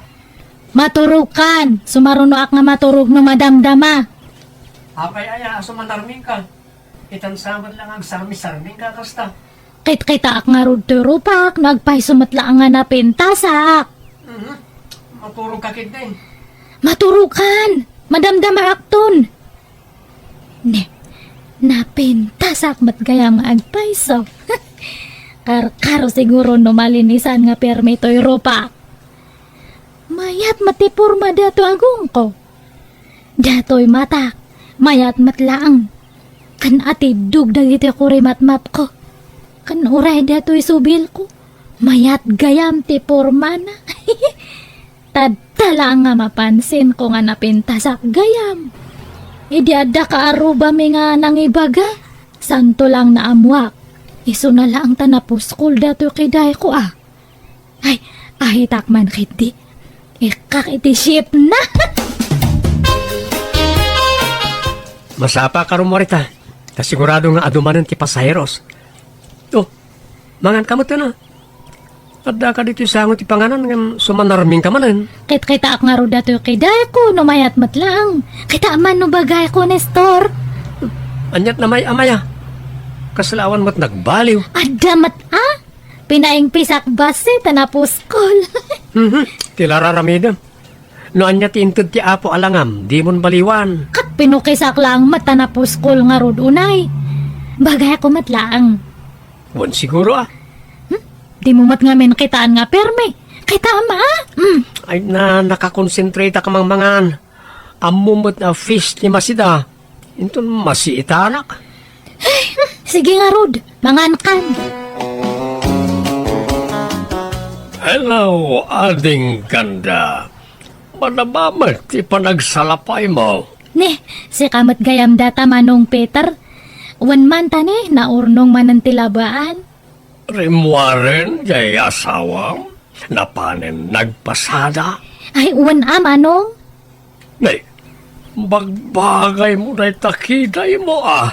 Maturukan. Sumarunoak nga maturog no madamdama. Apay aya, sumanarming ka. Itansamad lang ang sarmi-sarming ka kasta. Kit-kita ak nga rod turupak. Nagpay sumatla nga napintasak. Maturog ka kid din. Maturukan. Madamdama akton. Ne, napintasak matgayam nga agpayso. Karo siguro no malinisan nga permitoy rupak. Mayat matipurma dato agong ko. Datoy matak, mayat matlaang. Kan ati dugdag iti kurimat-map ko. Kan uray datoy subil ko. Mayat gayam ti purma na. Tadtala nga mapansin ko nga napintasak gayam. Idi adda ka aruba mi nga nangibaga. Santo lang na amwak. Iso na lang tanapuskol dato kiday ko ah. Ay, ahitak man kiti. Ikak iti ship na. Masapa ka rumorita. Kasigurado nga adumanan ti pasaheros. Oh, mangan ka mo to na. Adda ka dito sa ti panganan nga sumanarming ka manan. Kit-kita ak nga ro dato kiday ko numayat matlang. Kita man no bagay ko Nestor. Anyat na may amaya. Kaslawan mo't nagbaliw. Adamat ah. Pinaing pisak base tanapuskol. Tilararamida. No anya ti intud ti apo alangam, di mon baliwan. Kat pinukisak lang matanapuskol nga ro unay. Bagay ko matlaang. Wan siguro ah. Di mo mat nga men kitaan nga perme. Kita ama ah. Ay na nakakonsentrate ka mang mangan. Amumot na fish ni masida. Inton masiitanak. Sige nga Rod, mangankan. Hello, ading ganda. Manabamat ti panagsalapay mo. Ne, si kamat gayam data Manong Peter. Wan man tani, naurnong manan tilabaan. Rimwaren jay asawam. Napanen nagpasada. Ay, wan Manong. Nay, bagbagay mo na takiday mo ah.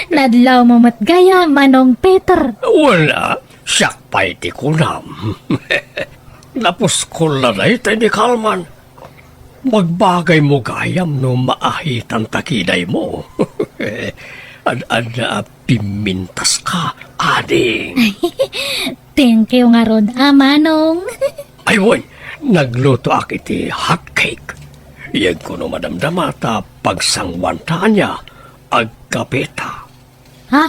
Nadlaw mo matgayam Manong Peter. Wala, siyak pa'y ti kunam. Napuskol na na ito ni Kalman. Magbagay mo gayam no maahitan takiday mo. Ad-ada pimintas ka, ading. Thank you nga Rod, Manong. Ay, woy, nagluto ak iti hot cake. Iyan ko no madamdamata pagsangwantaan niya agkapeta. Ha?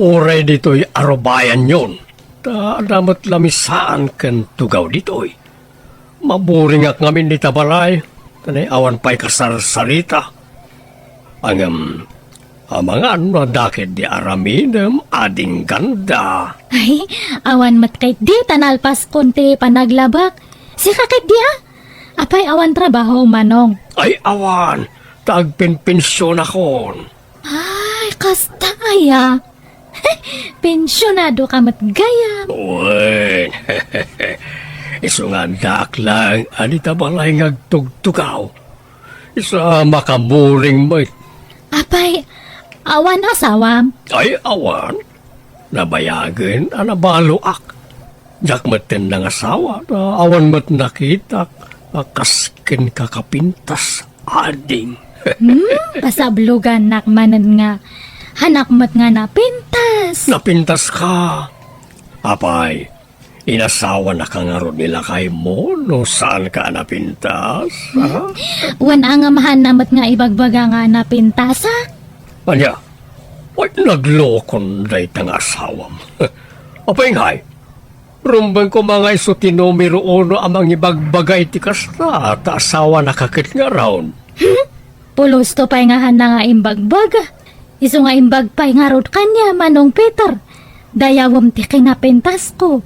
Uray dito'y arobayan yon. Ta damat lamisaan ken tugaw dito'y. Maburing ak ngamin ni tabalay. Tanay awan pa'y kasarsarita. Ang mga ano dakit di aramidem ading ganda. Ay, awan mat kay di tanalpas konti panaglabak. Si kakit di ah. Apay awan trabaho Manong. Ay awan, tagpinpensyon akon. Ay, kasta aya. Pensyonado ka matgayam. Uy, iso nga dak lang, anita balay ngagtugtugaw. Isa makaburing mo. Apay, awan asawam. Ay awan, nabayagan, anabaluak. Jak matin ng asawa, awan mat nakitak, kaskin kakapintas, ading. Pasablugan nakmanan nga. Hanakmat nga napintas. Napintas ka. Apay, inasawa na ka nga ron nila kay mo, no saan ka napintas? Ha? Wan ang amahan namat nga ibagbaga nga napintas ha? Anya, ay naglokon day tang asawam. Apay ngay, rumbang ko mga iso tinomero uno amang ibagbagay ti kasta, ta asawa nakakit nga raon. Pulos to pa'y nga handa nga imbagbaga. Iso nga imbag pa'y nga rod kanya, Manong Peter. Dayawam ti kinapintas ko.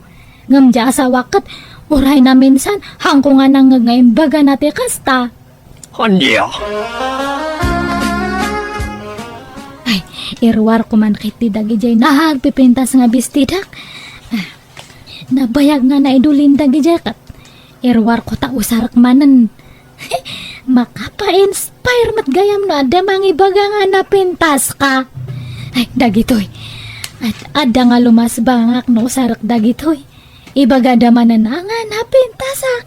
Ngam di asawa kat, uray na minsan, hangko nga nang nga imbaga na ti kasta. Anya? Ay, irwar ko man kit ti dagijay nahagpipintas nga bistidak. Nabayag nga na idulin dagijay kat. Irwar ko ta usarak manen. Makapa-inspire mat gayam no ada mang ibaga nga napintas ka. Ay, dagitoy. At ada nga lumasbangak no usarak dagitoy. Ibaga damanan na nga napintasak.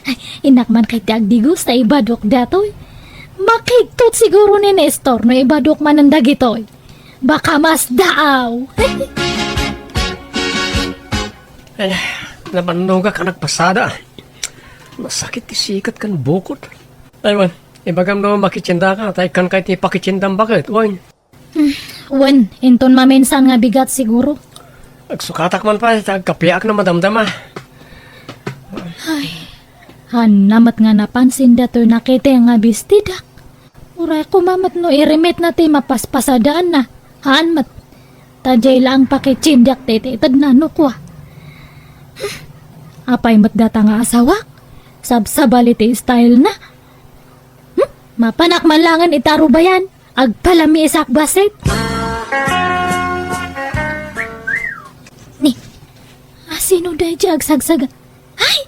Ay, inak man kay ti agdigos ta ibadok datoy. Makigtot siguro ni Nestor no ibadok man ang dagitoy. Baka mas daaw. Nabanuga ka nagpasada. Masakit ti sikat kan bukod. Aywan, ibagam no makitsinda ka, tay kan kay ti pakitsindang bakit, wan. Wan, inton maminsan nga bigat siguro. Agsukatak man pa, kapiak na madamdama. Hanamat nga napansin datoy nakita nga bistidak. Uray kumamat no irimit na ti mapaspasadaan na. Hanmat. Tajay lang pakitsindak titi itad na no kwa. Apay mat data nga asawak. Sabsabaliti style na. Mapanak man langan itaro ba yan? Agpalami isak basit. Ni, sino dahi di agsagsaga? Ay,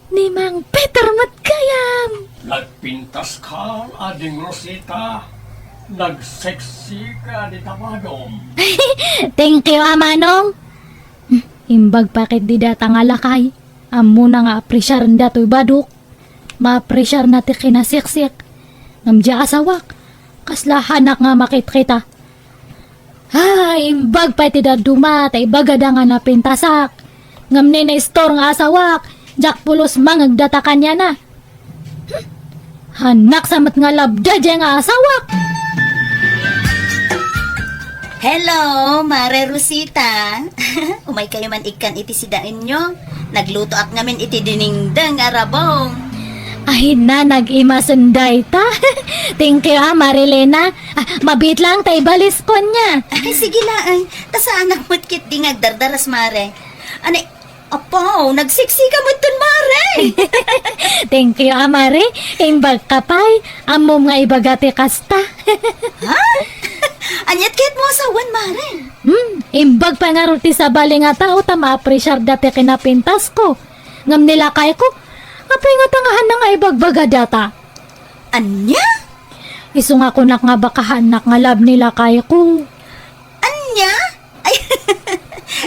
ni Mang Peter Matkayam. Nagpintas ka, ading Rosita. Nagseksi ka di tamadom. Thank you, Amanong. Imbag pakit di data nga lakay. Amo na nga apresyar nda to'y badok. Ma-apresyar na ti kinasiksik. Ngamdya asawak. Kaslahanak nga makit kita. Ay, imbag pa ti daduma. Ta ibagada nga napintasak. Ngam ni na store nga asawak. Jak pulos mangagdata kanya na. Hanak samat nga labda dya nga asawak. Hello, Mare Rosita. Umay kayo man ikan iti sidain nyo. Nagluto ak ngamin iti diningdang arabong. Ay na, nag-imasunday ta. Thank you, Marilena. Mabit lang tay balis ko niya. Ay, sige lang. Tasaan ang mutkit di ngagdardaras, Mare. Ani, apo, nagsiksi ka mo dun, Mare. Thank you, Mare. Imbag kapay. Amom nga ibagati kasta. Ha? Anyat kahit mo asawan, Mare. Imbag pa nga ruti sa bali nga tao ta ma-apresyar dati kinapintas ko. Ngam nilakay ko. Apay nga tangahan na nga ibagbaga data. Anya? Iso nga kunak nga bakahan nga lab nilakay ko. Anya? Ay,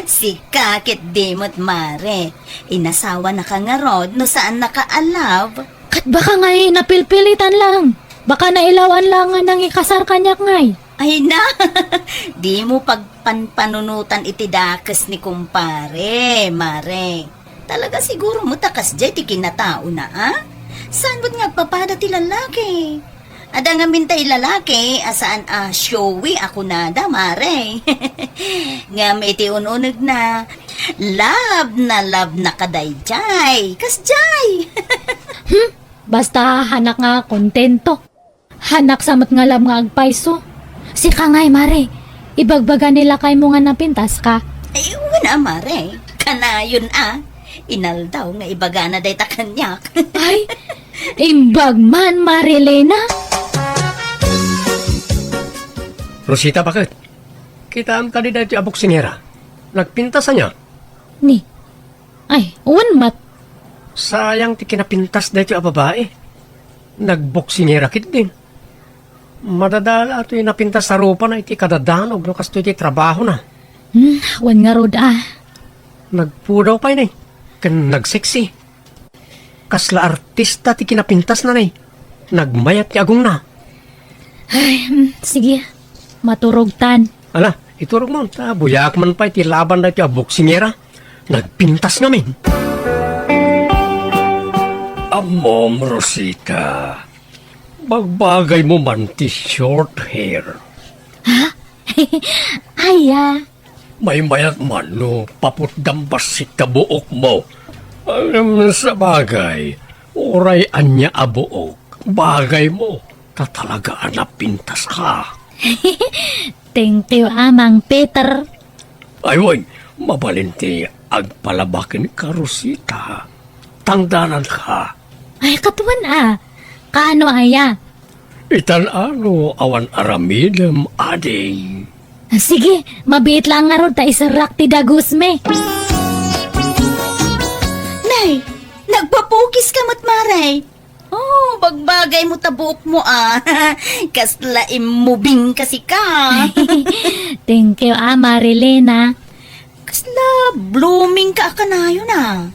si kakit dimot, Mare. Inasawa na ka nga rod no saan nakaalab. Kat baka nga napilpilitan lang. Baka nailawan lang nga nang ikasar kanyak ngay. Ay na, di mo pagpanpanunutan iti dakas ni kumpare, Mare. Talaga siguro mo takas jay ti kinatao na, ha? Saan mo't ngagpapada ti lalaki? Ada nga mintay lalaki, asaan showy ako na da, Mare. Nga may ti ununag na, love na kaday jay, kas jay. Basta hanak nga kontento. Hanak samat nga lab nga agpaiso. Si Kangay, Mare. Ibagbaga nila kay mo nga napintas ka. Ay, wala, Mare. Kanayon, Inaldaw nga ibaga na day ta kanyak. Ay, imbag man, Marilena. Rosita, bakit? Kita ang tadi dati abok sinera. Nagpintasan niya. Ni. Ay, unmat. Sayang ti kinapintas dati a babae. Nagboksinera kit din. Madadala ito yung napintas sa rupa na iti kadadanog no kasto iti trabaho na. Wan nga rod Nagpudaw pa yun eh. Kan nagseksi. Kasla artista ti kinapintas na eh. Nagmayat ti agong na. Ay, sige. Maturog tan. Ala, iturog mo. Buyak man pa iti laban na iti aboksingera. Nagpintas namin. Amom, Rosita. Bagbagay mo man ti short hair. Ay, May mayat man no, paputdambas si kabuok mo. Sa bagay, oray anya abuok, bagay mo, tatalaga napintas ka. Thank you, Mang Peter. Ay, way, mabalinti agpalabakin ka, Rosita. Tangdanan ka. Ay, katuan Kaano aya? Itan ano awan aramidem ading. Sige, mabiit lang nga ron ta isarak ti dagusme. Nay, nagpapukis ka matmaray. Oh, bagbagay mo tabuok mo Kasla imubing kasi ka. Thank you, Marilena. Kasla blooming ka kanayo na.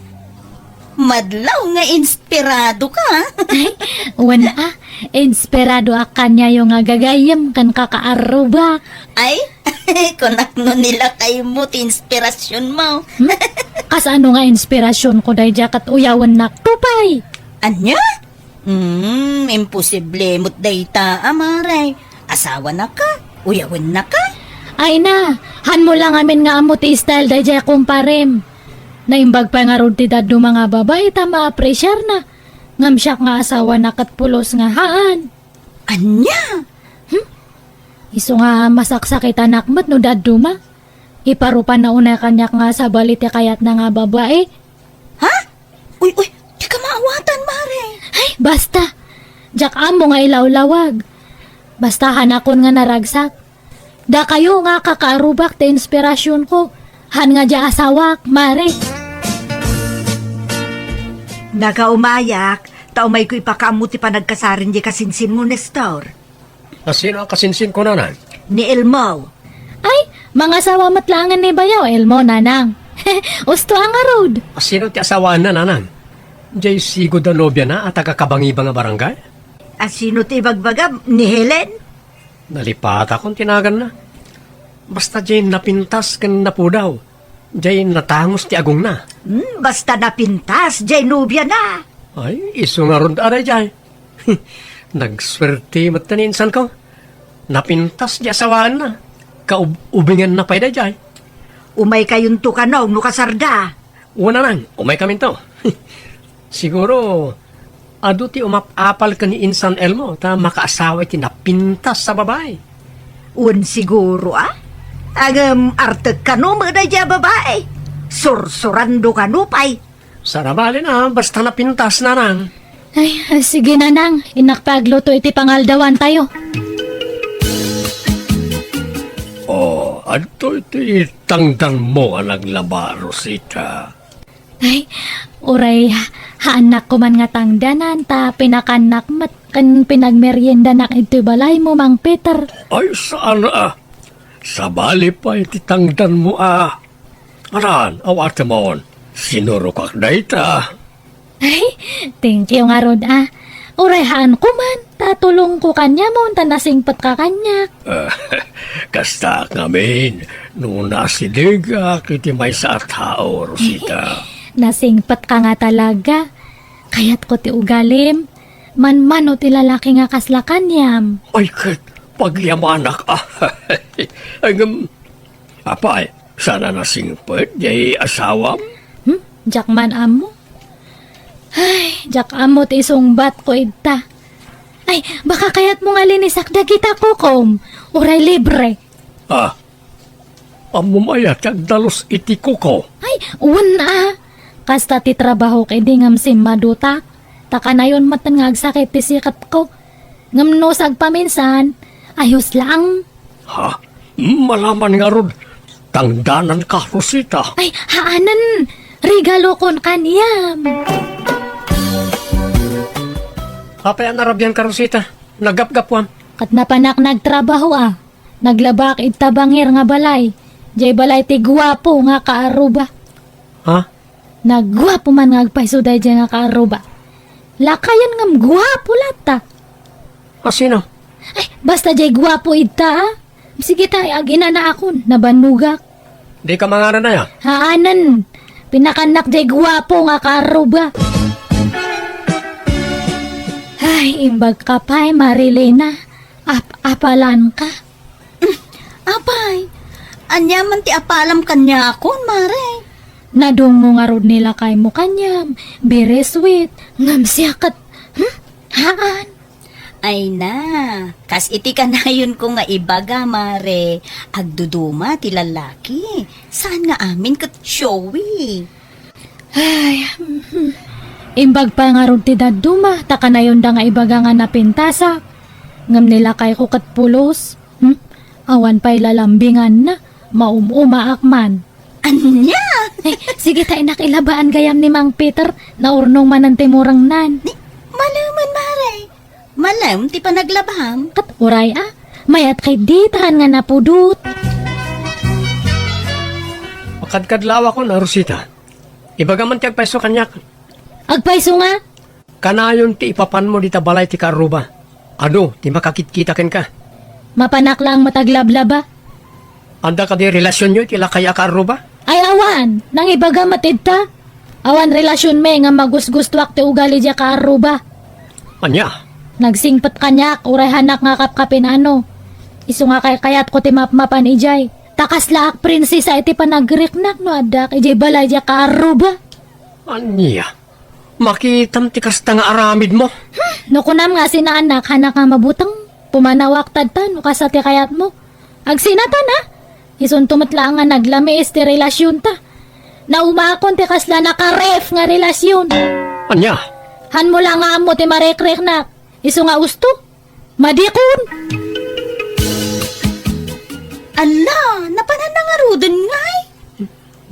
Madlaw nga inspirado ka. Wana inspirado akan niya yung gagayam kan kakaaruba. Ay, konakno nila kay mo ti inspirasyon mo. Kas ano nga inspirasyon ko day jakat uyawan na tupay. Anya? Imposible mo't dayta, amaray. Asawa na ka, uyawan na ka. Ay na, han mo lang amin nga amo ti style day jay kumparem. Naimbag pa nga ron ti daddo mga babae ta ma-appreciate na. Ngam siya nga asawa na katpulos nga haan. Anya? Iso nga masaksakit anak mo't no daddo ma. Iparupan na una kanyak nga sa balite kayat na nga babae. Ha? Uy, di ka maawatan, mare. Ay, basta. Jak amo nga ilawlawag. Basta hanakon nga naragsak. Da kayo nga kakaarubak te inspirasyon ko. Han nga dya asawak, mare. Nagaumayak, taumay ko ipakamuti pa nagkasarin di kasinsin mo, Nestor. Sino ang kasinsin ko nanan? Ni Elmo. Ay, mga asawa matlangan ni Bayaw, Elmo, nanang. Usto ang arod. Sino ti asawaan na nanan? Jay sigo da nobya na at agakabangiba nga barangay? Asino ti bagbaga ni Helen? Nalipat akong tinagan na. Basta jay napintas kan na po daw. Jay natangos ti agong na. Basta napintas, jay nubya na. Ay, iso nga ron aray jay. Nagswerte mataninsan ko. Napintas di asawaan na. Kaubingan na payda jay. Umay kayong tukanaw, no kasarda. Una nang, umay kami to. Siguro, ado ti umapapal ka ni Insan Elmo ta makaasawa ti napintas sa babae. Un siguro, Ang artag ka no, mga daya babae. Sursurando ka no, pay. Sarabali na, basta napintas na nang. Ay, sige nanang. Inakpagluto iti pangaldawan tayo. Oh, adto iti tangdan mo ang naglaba, Rosita. Ay, uray, haanak ko man nga tangdanan, ta pinakanak mat kan pinagmerienda na iti balay mo, Mang Peter. Ay, saan Sa bali pa iti tangdan mo Aran, awate mo, sinurukak na ita. Ay, thank you nga rod Uray, haan ko man, tatulong ko kanya mo, tanasingpat ka kanya. Kasta ngamin, nung nasiliga kiti may sa tao, Rosita. Nasingpat ka nga talaga. Kaya't ko ti ugalim. Man-mano ti lalaki nga kasla kanyam. Ay, kat, pagyamanak apay, sana nasingpet, jay asawam? Jak man amo? Ay, jak amo ti sungbat ko ita. Ay, baka kayat mo nga linisak dagita kukom. Uray libre. Amumaya dalos iti kuko. Ay, una. Kasta ti trabaho kay di ngam sim maduta. Taka na yun matan nga agsakit ti sikat ko. Ngam no sagpaminsan, ayos lang. Malaman nga rod, tangdanan ka, Rosita. Ay, haanan. Regalo kon kaniyam. Apay ang narabyan ka, Rosita. Nagapgapwam. Kat napanak nagtrabaho Naglabak itabangir nga balay. Jay balay ti guwapo nga kaaruba. Nagguwapo man nga agpaysuday jay nga kaaruba. Lakayan ngam guwapo lata. Sino? Ay, basta jay guwapo ita Sige tayo, agina na akon, nabanugak. Di ka mangara na ya? Haanan, pinakanak jay guwapo nga kaaruba. Ay, imbag ka pa'y Marilena. Apalan ka. Apay, anyaman ti apalam kanya akon, mare. Nadungo nga rod nila kay mo kanyam. Very sweet. Ngam siya kat. Haan. Ay na, kas iti kanayon ko nga ibaga, mare. Agduduma ti lalaki. Saan nga amin kat showy? Imbag pa nga ron ti daduma, taka na yun da nga ibaga nga napintasa. Ngam nila kay ko kat pulos. Awan pa'y lalambingan na, maakman. Anya? Sige tayo nakilabaan gayam ni Mang Peter, na urnong man ang timurang nan. Malaman, mare. Malam, ti pa naglabam. Kat uray mayat kay ditahan nga napudut. Makadkadlaw ako na, Rosita. Ibaga man ti agpaiso kanyak. Agpaiso nga, Kanayon ti ipapan mo di tabalay ti karuba. Ano, ti makakit-kita ken ka. mapanak lang mataglablaba. Anda ka di relasyon nyo ti lakaya karuba? Ay awan, nang ibaga matidta. Awan relasyon me nga magusgustwak ti ugali dya kaaruba. Anya, Nagsingpat kanyak, uray hanak nga kapkapin ano. Isu nga kay kayat ko ti mapmapan ijay. Takas laak prinsesa iti panagriknak no adak ijay balay dya kaaruba. anya. Makitam ti kasta nga aramid mo. No kunam nga sina anak hanak nga mabutang. Pumanawak tadta no kasati kayat mo. Agsinatan Isun tumatla nga naglamiis ti relasyon ta. Naumakon ti kasla nakaref nga relasyon. Anya, Han mo lang nga mo ti marekrek na. Isu nga usto. Madikon. Ala, napananangarudan ngay.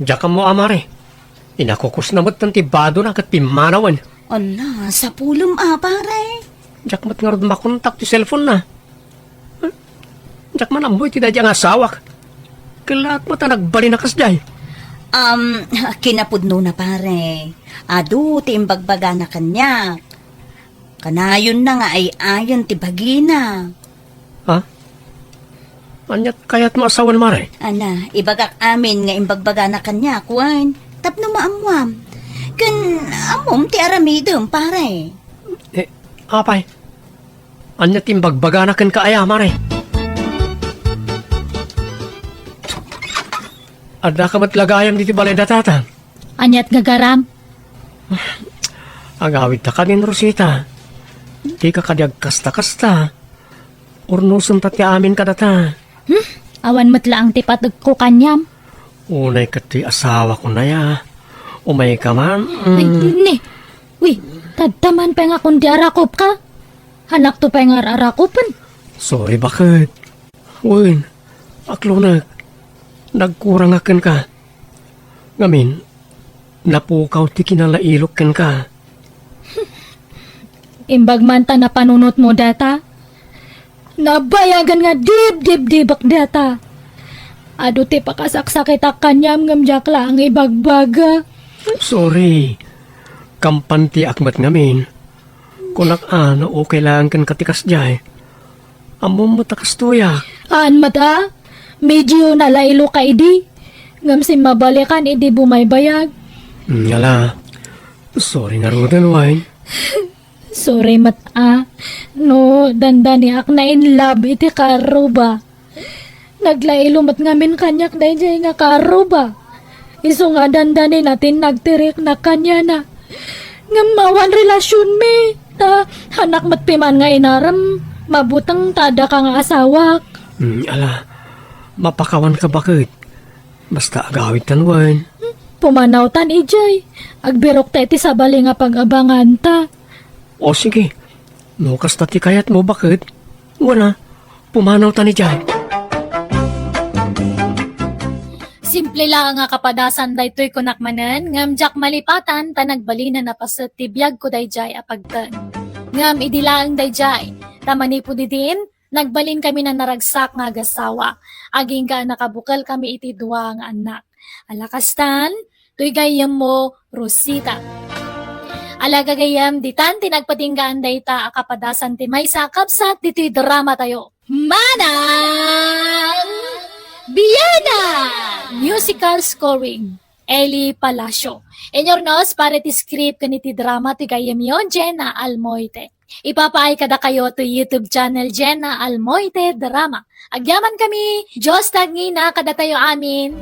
diya ka mo amare. Inakukus na mo't ng tibado na kat pimanawan. Ala, sa pulong pare. Diyak mo't nga rin makontak ti cellphone na. Diyak man amoy ti dadya nga asawak. Kalat mo ta nagbali na kasday. Kinapudno na pare. Adu, ti imbagbaga na kanya. Kanayon na nga ay ayon ti bagina. Ha? Anyat kayat mo asawan mare. Ana, ibagak amin nga imbagbaga na kanya, kuwan. Tapno maamwam. Kan amom ti aramidom, pare. Apay. Anyat imbagbaga na ken kaaya mare. Ada ka matlagayam diti balay datata. Anyat gagaram. Agawid ta ka din, Rosita. Di ka kadyag kasta-kasta. Urnusun ti amin ka data. Awan matla ang tipatag ko kanyam. Unay ka ti asawa ko na ya. Umay ka man. Ay, ni. Uy, tadtaman pa nga kundi arakop ka. Hanak to pa nga arakopan. Sorry, bakit? Uy, aklo nagkurang akin ka. Ngamin, napukaw ti kinalailok ken ka. Imbag man ta na panunot mo data. Nabayagan nga dib-dib-dibak data. Ado ti pakasaksakit ak kanyam ngamjak lang ibagbaga. Sorry. Kampanti akmat ngamin. Kunak ano o kailangan kan katikas jay. Amom mo takas tuya. Aan mata? Medyo nalaylo ka idi. Ngam si mabalikan idi bumaybayag. Yala. Sorry nga rodan, wine. Sorry mata. No, dandani ak na in love iti karo ba? Naglaylo mat ngamin kanyak na jay nga karo ba? Iso nga dandani natin nagtirik na kanya na. Ngam mawan relasyon mi. Ta, hanak mat piman nga inaram. Mabutang tada ka nga asawak. Ala. Mapakawan ka bakit? Basta agawit tan, wine. Pumanaw tan ijay. Agbirok ta iti sabali nga pag-abangan ta. O sige. No, kasta ti kayat mo bakit? Wala. Pumanaw tan ni jay. Simple lang nga kapadasan daytoy kunakmanan, ngam jak malipatan ta nagbali na napasat ti biyag ko dayjay apagtan. Ngam idilaang dayjay, tamani po din, nagbalin kami na naragsak nga agasawa. Aging ka nakabukal kami iti duwa nga anak. Alakastan, tuy gayam mo, Rosita. Alaga gayam, ditan tinagpatinggaan dayta akapadasan ti may sakapsat dito'y drama tayo. Manang Biyana! Musical scoring. Eli Palacio. Enyornos, para ti script kaniti drama ti gayam yon, Jenna Almoite. Ipapaay kada kayo to YouTube channel Jenna Almoite Drama. Agyaman kami, Diyos tagni na kada tayo amin.